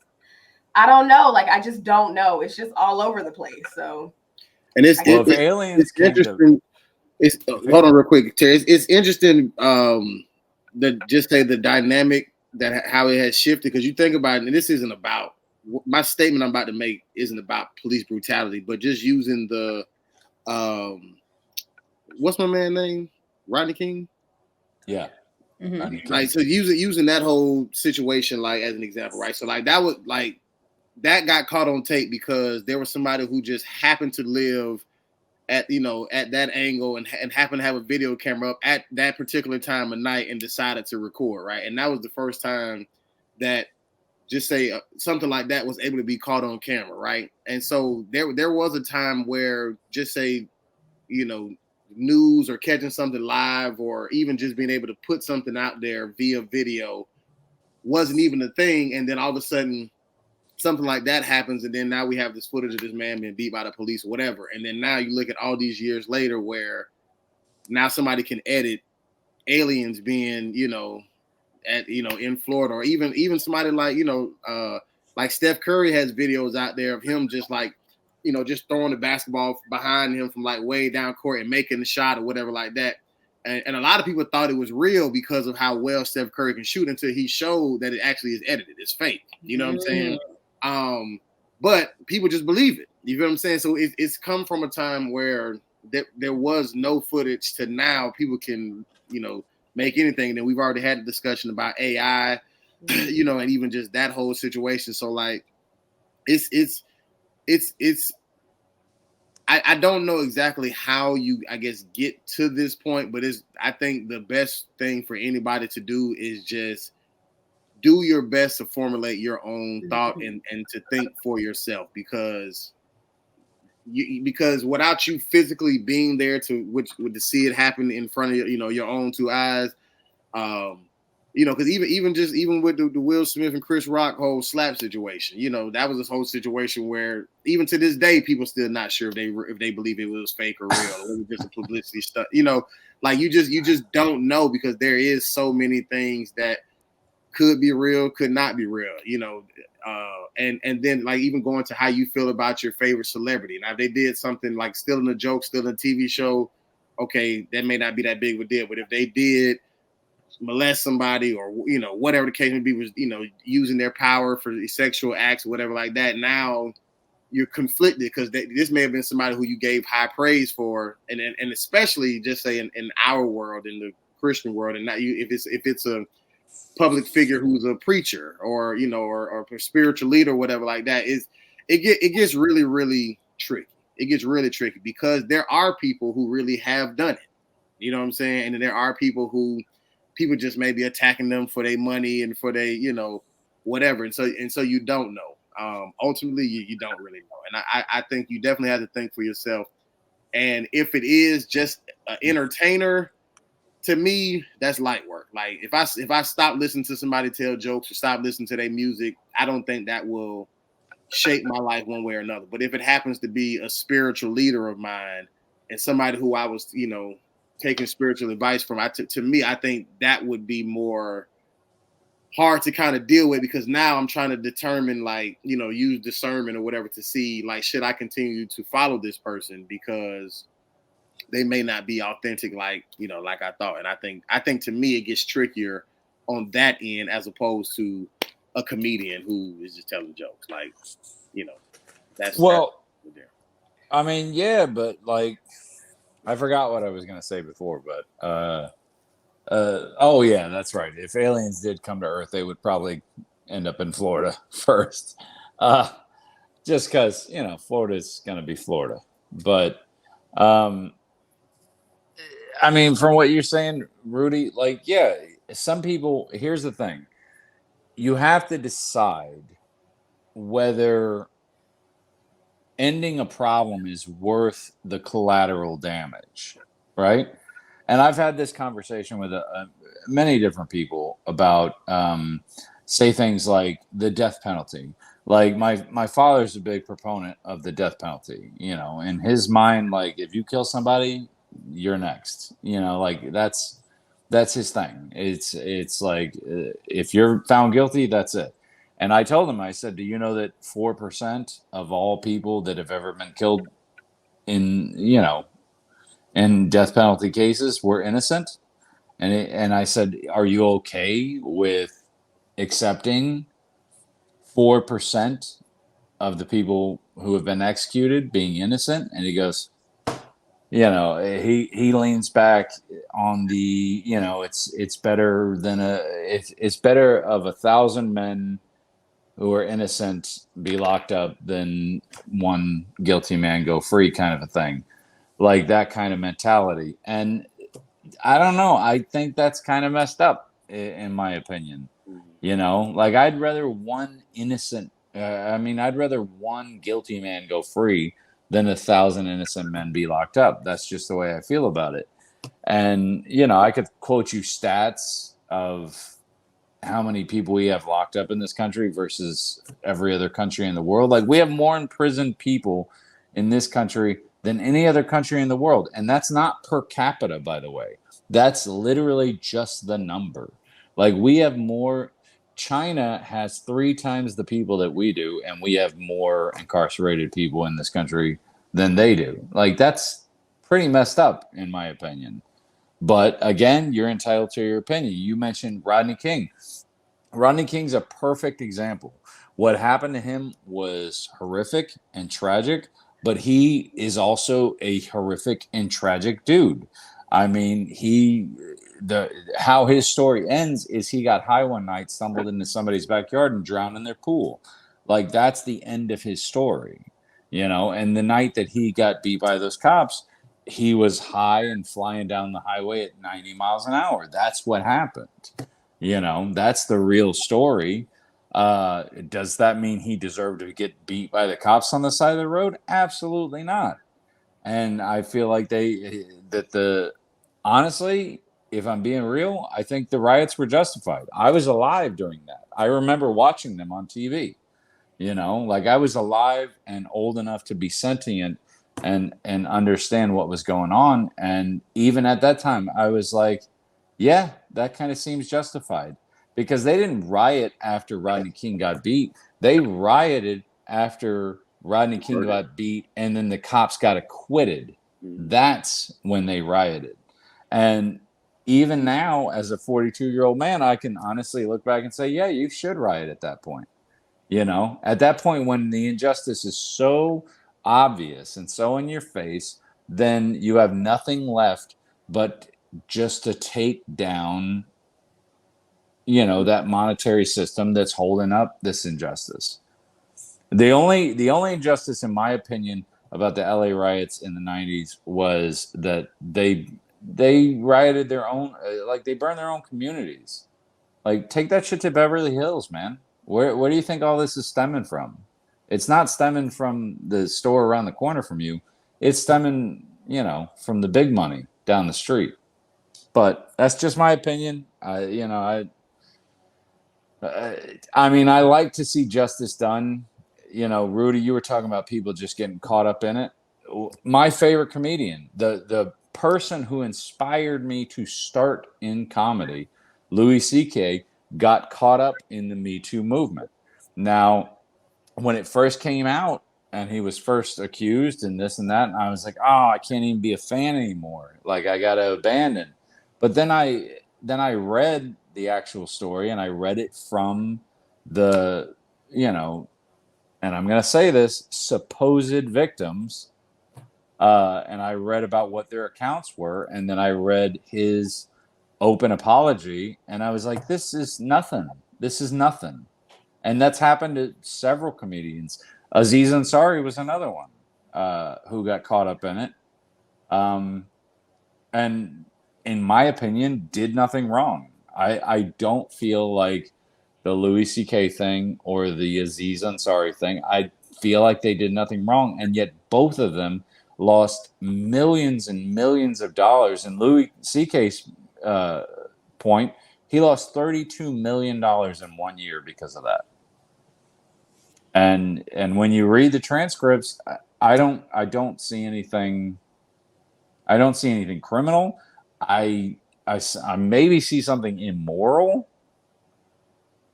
I don't know. Like, I just don't know. It's just all over the place. So, and it's interesting. Hold on real quick, Terry. It's interesting. The dynamic that how it has shifted, because you think about it, and this isn't about my statement I'm about to make isn't about police brutality, but just using the what's my man's name? Rodney King. Yeah. Like, so using that whole situation like as an example, right? So like that was like that got caught on tape because there was somebody who just happened to live at that angle and happened to have a video camera up at that particular time of night and decided to record, right? And that was the first time that just say something like that was able to be caught on camera, right? And so there was a time where just say, news or catching something live or even just being able to put something out there via video wasn't even a thing. And then all of a sudden something like that happens, and then now we have this footage of this man being beat by the police or whatever. And then now you look at all these years later where now somebody can edit aliens being, in Florida, or even somebody like, like Steph Curry has videos out there of him just like, just throwing the basketball behind him from like way down court and making the shot or whatever like that. And a lot of people thought it was real because of how well Steph Curry can shoot until he showed that it actually is edited. It's fake. You know what I'm saying? But people just believe it. You know what I'm saying? So it's come from a time where there was no footage to now people can, make anything. And then we've already had a discussion about AI, and even just that whole situation. So like, I don't know exactly how you, I guess, get to this point, but I think the best thing for anybody to do is just do your best to formulate your own thought and to think for yourself, because without you physically being there to see it happen in front of your own two eyes, because even with the Will Smith and Chris Rock whole slap situation, that was this whole situation where even to this day people still not sure if they believe it was fake or real, or was it just a publicity stuff. Like you just don't know, because there is so many things that could be real, could not be real, and then like even going to how you feel about your favorite celebrity. Now, if they did something like stealing a joke, stealing a TV show, okay, that may not be that big of a deal. But if they did molest somebody or, whatever the case may be, was, using their power for sexual acts or whatever like that, now you're conflicted because this may have been somebody who you gave high praise for. And especially just say in our world, in the Christian world, and not you, if it's a public figure who's a preacher or or a spiritual leader or whatever like that, it gets really, really tricky. It gets really tricky because there are people who really have done it. You know what I'm saying? And there are people just may be attacking them for their money and for their whatever. And so you don't know. Ultimately, you don't really know. And I think you definitely have to think for yourself. And if it is just an entertainer, to me, that's light work. Like if I stop listening to somebody tell jokes or stop listening to their music, I don't think that will shape my life one way or another. But if it happens to be a spiritual leader of mine and somebody who I was, taking spiritual advice from, to me, I think that would be more hard to kind of deal with, because now I'm trying to determine, like, use discernment or whatever to see, like, should I continue to follow this person because they may not be authentic, like I thought. And I think to me it gets trickier on that end as opposed to a comedian who is just telling jokes. Like, that's I mean, yeah, but like, I forgot what I was gonna say before, but oh yeah, that's right. If aliens did come to Earth, they would probably end up in Florida first, just because Florida's gonna be Florida. But I mean, from what you're saying, Rudy, like, yeah, some people. Here's the thing: you have to decide whether ending a problem is worth the collateral damage, right? And I've had this conversation with many different people about, say things like the death penalty. Like my father's a big proponent of the death penalty. In his mind, like, if you kill somebody, you're next. Like that's his thing. It's like, if you're found guilty, that's it. And I told him, I said, do you know that 4% of all people that have ever been killed in death penalty cases were innocent? And I said, are you okay with accepting 4% of the people who have been executed being innocent? And he goes, he leans back on the, it's better than it's better of 1,000 men who are innocent be locked up than one guilty man go free, kind of a thing. Like that kind of mentality. And I don't know. I think that's kind of messed up, in my opinion. Like, I'd rather one I'd rather one guilty man go free than 1,000 innocent men be locked up. That's just the way I feel about it. And, I could quote you stats of how many people we have locked up in this country versus every other country in the world. Like, we have more imprisoned people in this country than any other country in the world. And that's not per capita, by the way. That's literally just the number. Like, we have more. China has 3 times the people that we do, and we have more incarcerated people in this country than they do. Like, that's pretty messed up, in my opinion. But again, you're entitled to your opinion. You mentioned Rodney King. Rodney King's a perfect example. What happened to him was horrific and tragic, but he is also a horrific and tragic dude. I mean, how his story ends is he got high one night, stumbled into somebody's backyard, and drowned in their pool. Like, that's the end of his story, And the night that he got beat by those cops, he was high and flying down the highway at 90 miles an hour. That's what happened. That's the real story. Does that mean he deserved to get beat by the cops on the side of the road? Absolutely not. And I feel like honestly, if I'm being real, I think the riots were justified. I was alive during that. I remember watching them on TV. Like, I was alive and old enough to be sentient and understand what was going on. And even at that time, I was like, yeah, that kind of seems justified, because they didn't riot after Rodney King got beat. They rioted after Rodney King got beat and then the cops got acquitted. That's when they rioted. And even now, as a 42-year-old man, I can honestly look back and say, yeah, you should riot at that point. At that point, when the injustice is so obvious and so in your face, then you have nothing left but just to take down, that monetary system that's holding up this injustice. The only injustice, in my opinion, about the LA riots in the 90s was that they rioted their own, like, they burned their own communities. Like, take that shit to Beverly Hills, man. Where do you think all this is stemming from? It's not stemming from the store around the corner from you. It's stemming, from the big money down the street. But that's just my opinion. I mean, I like to see justice done. Rudy, you were talking about people just getting caught up in it. My favorite comedian, the person who inspired me to start in comedy, Louis C.K., got caught up in the Me Too movement. Now, when it first came out and he was first accused and this and that, and I was like, oh, I can't even be a fan anymore. Like, I got to abandon. But then I read the actual story, and I read it from the, and I'm going to say this, supposed victims. And I read about what their accounts were, and then I read his open apology, and I was like, this is nothing. This is nothing. And that's happened to several comedians. Aziz Ansari was another one who got caught up in it. And in my opinion, did nothing wrong. I don't feel like the Louis C.K. thing or the Aziz Ansari thing, I feel like they did nothing wrong. And yet both of them lost millions and millions of dollars. In Louis C.K.'s point, he lost $32 million in 1 year because of that. And when you read the transcripts, I don't see anything. I don't see anything criminal. I maybe see something immoral,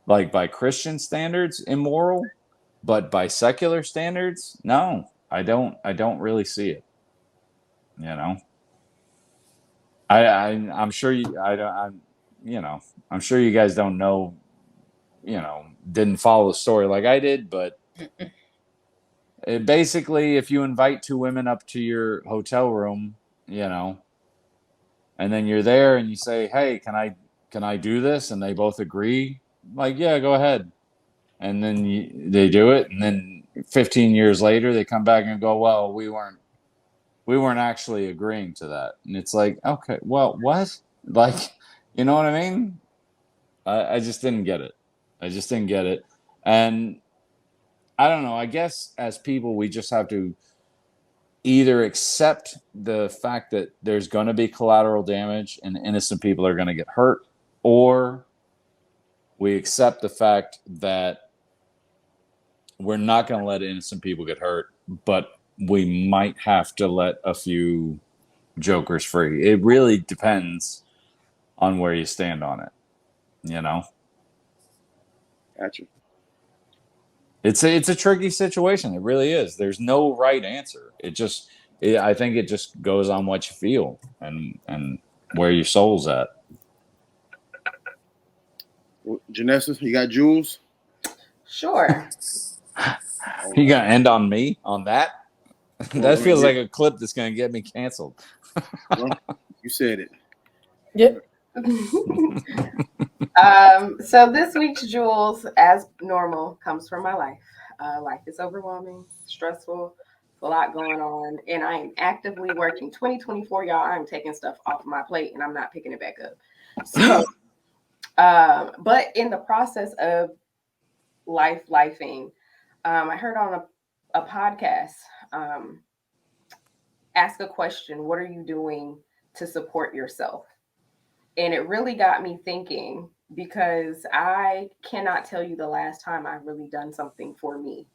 like by Christian standards, immoral, but by secular standards, no, I don't really see it. I'm sure I'm sure you guys don't know, didn't follow the story like I did, but basically, if you invite two women up to your hotel room, and then you're there and you say, hey, can I do this? And they both agree, like, yeah, go ahead. And then they do it. And then 15 years later, they come back and go, well, we weren't actually agreeing to that. And it's like, okay, well, what? Like, you know what I mean? I just didn't get it. And I don't know. I guess as people, we just have to either accept the fact that there's going to be collateral damage and innocent people are going to get hurt, or we accept the fact that we're not going to let innocent people get hurt, but we might have to let a few jokers free. It really depends on where you stand on it, Gotcha. It's a tricky situation. It really is. There's no right answer. I think it just goes on what you feel and where your soul's at. Janessa, you got Jules? Sure. You gonna end on me on that? That feels like a clip that's gonna get me canceled. Well, you said it. Yep. So this week's Jules, as normal, comes from my life. Life is overwhelming, stressful, a lot going on, and I am actively working. 2024, y'all, I'm taking stuff off my plate and I'm not picking it back up. So, but in the process of lifing, I heard on a podcast, ask a question, what are you doing to support yourself? And it really got me thinking, because I cannot tell you the last time I've really done something for me.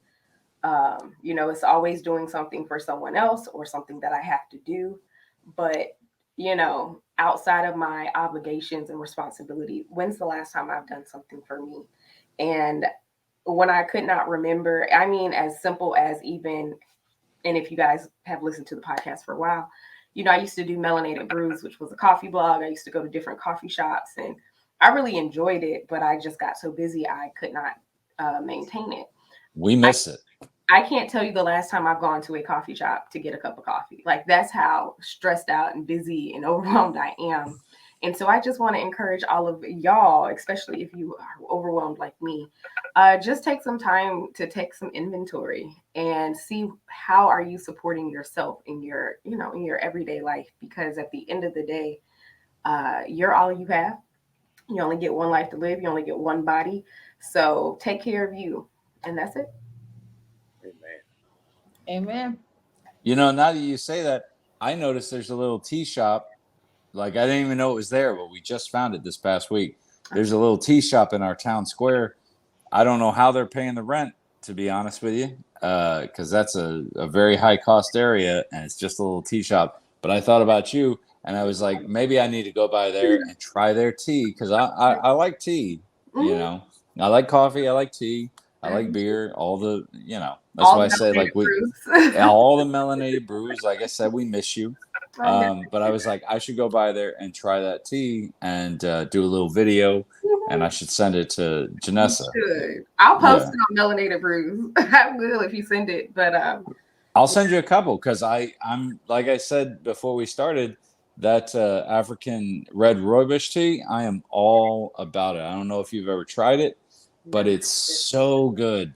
It's always doing something for someone else or something that I have to do. But, outside of my obligations and responsibility, when's the last time I've done something for me? And when I could not remember, I mean, as simple as even, and if you guys have listened to the podcast for a while, I used to do Melanated Brews, which was a coffee blog. I used to go to different coffee shops and I really enjoyed it, but I just got so busy I could not maintain it. We miss it. I can't tell you the last time I've gone to a coffee shop to get a cup of coffee. Like, that's how stressed out and busy and overwhelmed I am. And so I just want to encourage all of y'all, especially if you are overwhelmed like me, just take some time to take some inventory and see how are you supporting yourself in your, in your everyday life. Because at the end of the day, you're all you have. You only get one life to live. You only get one body. So take care of you. And that's it. Amen. Amen. Now that you say that, I noticed there's a little tea shop. Like, I didn't even know it was there, but we just found it this past week. There's a little tea shop in our town square. I don't know how they're paying the rent, to be honest with you, because that's a very high cost area, and it's just a little tea shop. But I thought about you, and I was like, maybe I need to go by there and try their tea, because I like tea. You know, I like coffee, I like tea, I like beer. All the that's why I say like all the melanated brews. Like I said, we miss you. But I was like, I should go by there and try that tea and do a little video, and I should send it to Janessa. I'll post it on Melanated Brews. I will if you send it, but I'll send you a couple, because I'm like I said before we started, that African red rooibos tea, I am all about it. I don't know if you've ever tried it, but it's so good.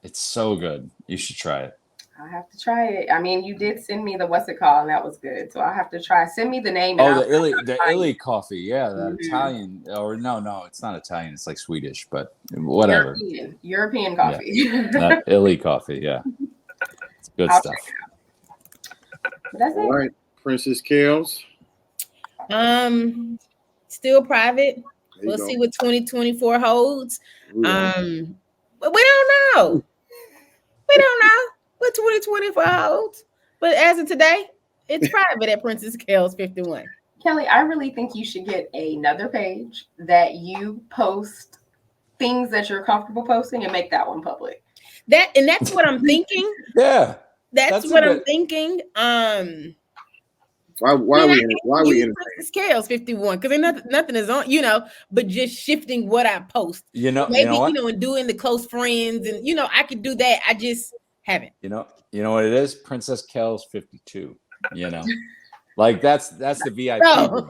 It's so good. You should try it. I'll have to try it. I mean, you did send me the what's it called, and that was good. So I'll have to try. Send me the name. The Illy coffee. Yeah, that Italian. Or no, it's not Italian. It's like Swedish, but whatever. European coffee. Yeah, that Illy coffee. Yeah, it's good stuff. That's it. All right, Princess Kells. Still private. We'll see what 2024 holds. But we don't know. We don't know what 2024 holds. But as of today, it's private at Princess Kells 51. Kelly, I really think you should get another page that you post things that you're comfortable posting and make that one public. That's what I'm thinking. Yeah. That's what I'm thinking. Why are we in Princess Kells 51? Because nothing is on, but just shifting what I post. Maybe and doing the close friends, and I could do that. I just haven't. You know what it is? Princess Kells 52. Like that's the VIP. No.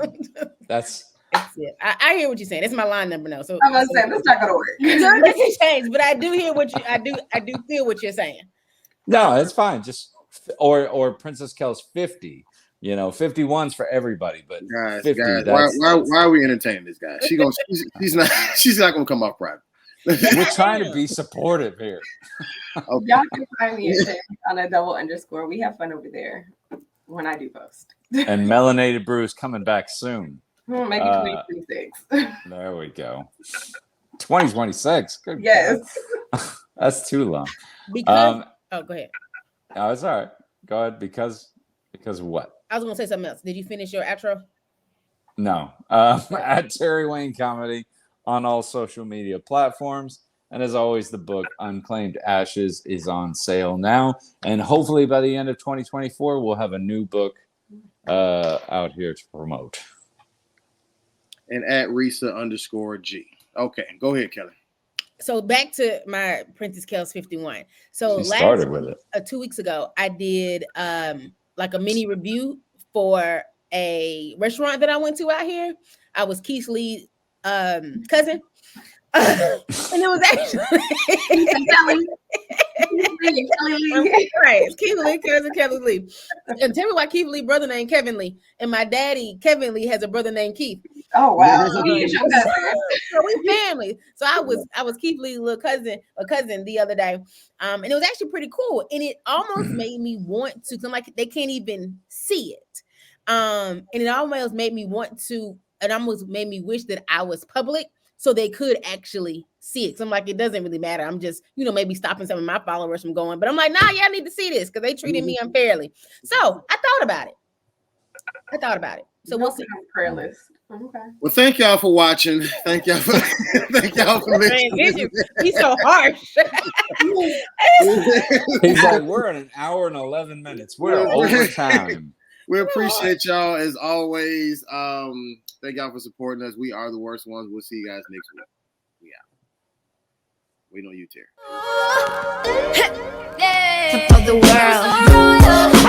That's it. I hear what you're saying. That's my line number now. So I'm gonna say that's not gonna work. It's changed, but I do hear what I do feel what you're saying. No, it's fine. Just or Princess Kells 50. 51's for everybody, but guys, 50, why are we entertaining this guy? She's not gonna come off private. We're trying to be supportive here. Okay. Y'all can find me on a _. We have fun over there when I do post. And Melanated Brews coming back soon. Maybe 2026. There we go. 2026. Good. Yes. That's too long. Because go ahead. No, it's all right. Go ahead. Because what? I was gonna say something else. Did you finish your outro? No. At Terry Wayne Comedy on all social media platforms. And as always, the book Unclaimed Ashes is on sale now. And hopefully by the end of 2024, we'll have a new book out here to promote. And at Risa_G. Okay, go ahead, Kelly. So back to my Princess Kells 51. So started with it. 2 weeks ago, I did like a mini review for a restaurant that I went to out here. I was Keith Lee's cousin. And it was actually Kelly. Right, it's Keith Lee, cousin Kelly Lee. And tell me why Keith Lee brother named Kevin Lee, and my daddy Kevin Lee has a brother named Keith. Oh wow, so we family. So I was Keith Lee's little cousin the other day, and it was actually pretty cool. And it almost made me want to. Cause I'm like, they can't even see it, and it almost made me want to. It almost made me wish that I was public, so they could actually see it. So I'm like, it doesn't really matter. I'm just, maybe stopping some of my followers from going. But I'm like, nah, y'all need to see this because they treated me unfairly. So I thought about it. So we'll see. Prayerless. Okay. Well, thank y'all for watching. Thank y'all for listening. He's so harsh. He's like, we're at an hour and 11 minutes. We're over time. We appreciate y'all as always. Thank y'all for supporting us. We are the worst ones. We'll see you guys next week. We out. We know you, Terry. Top of the world.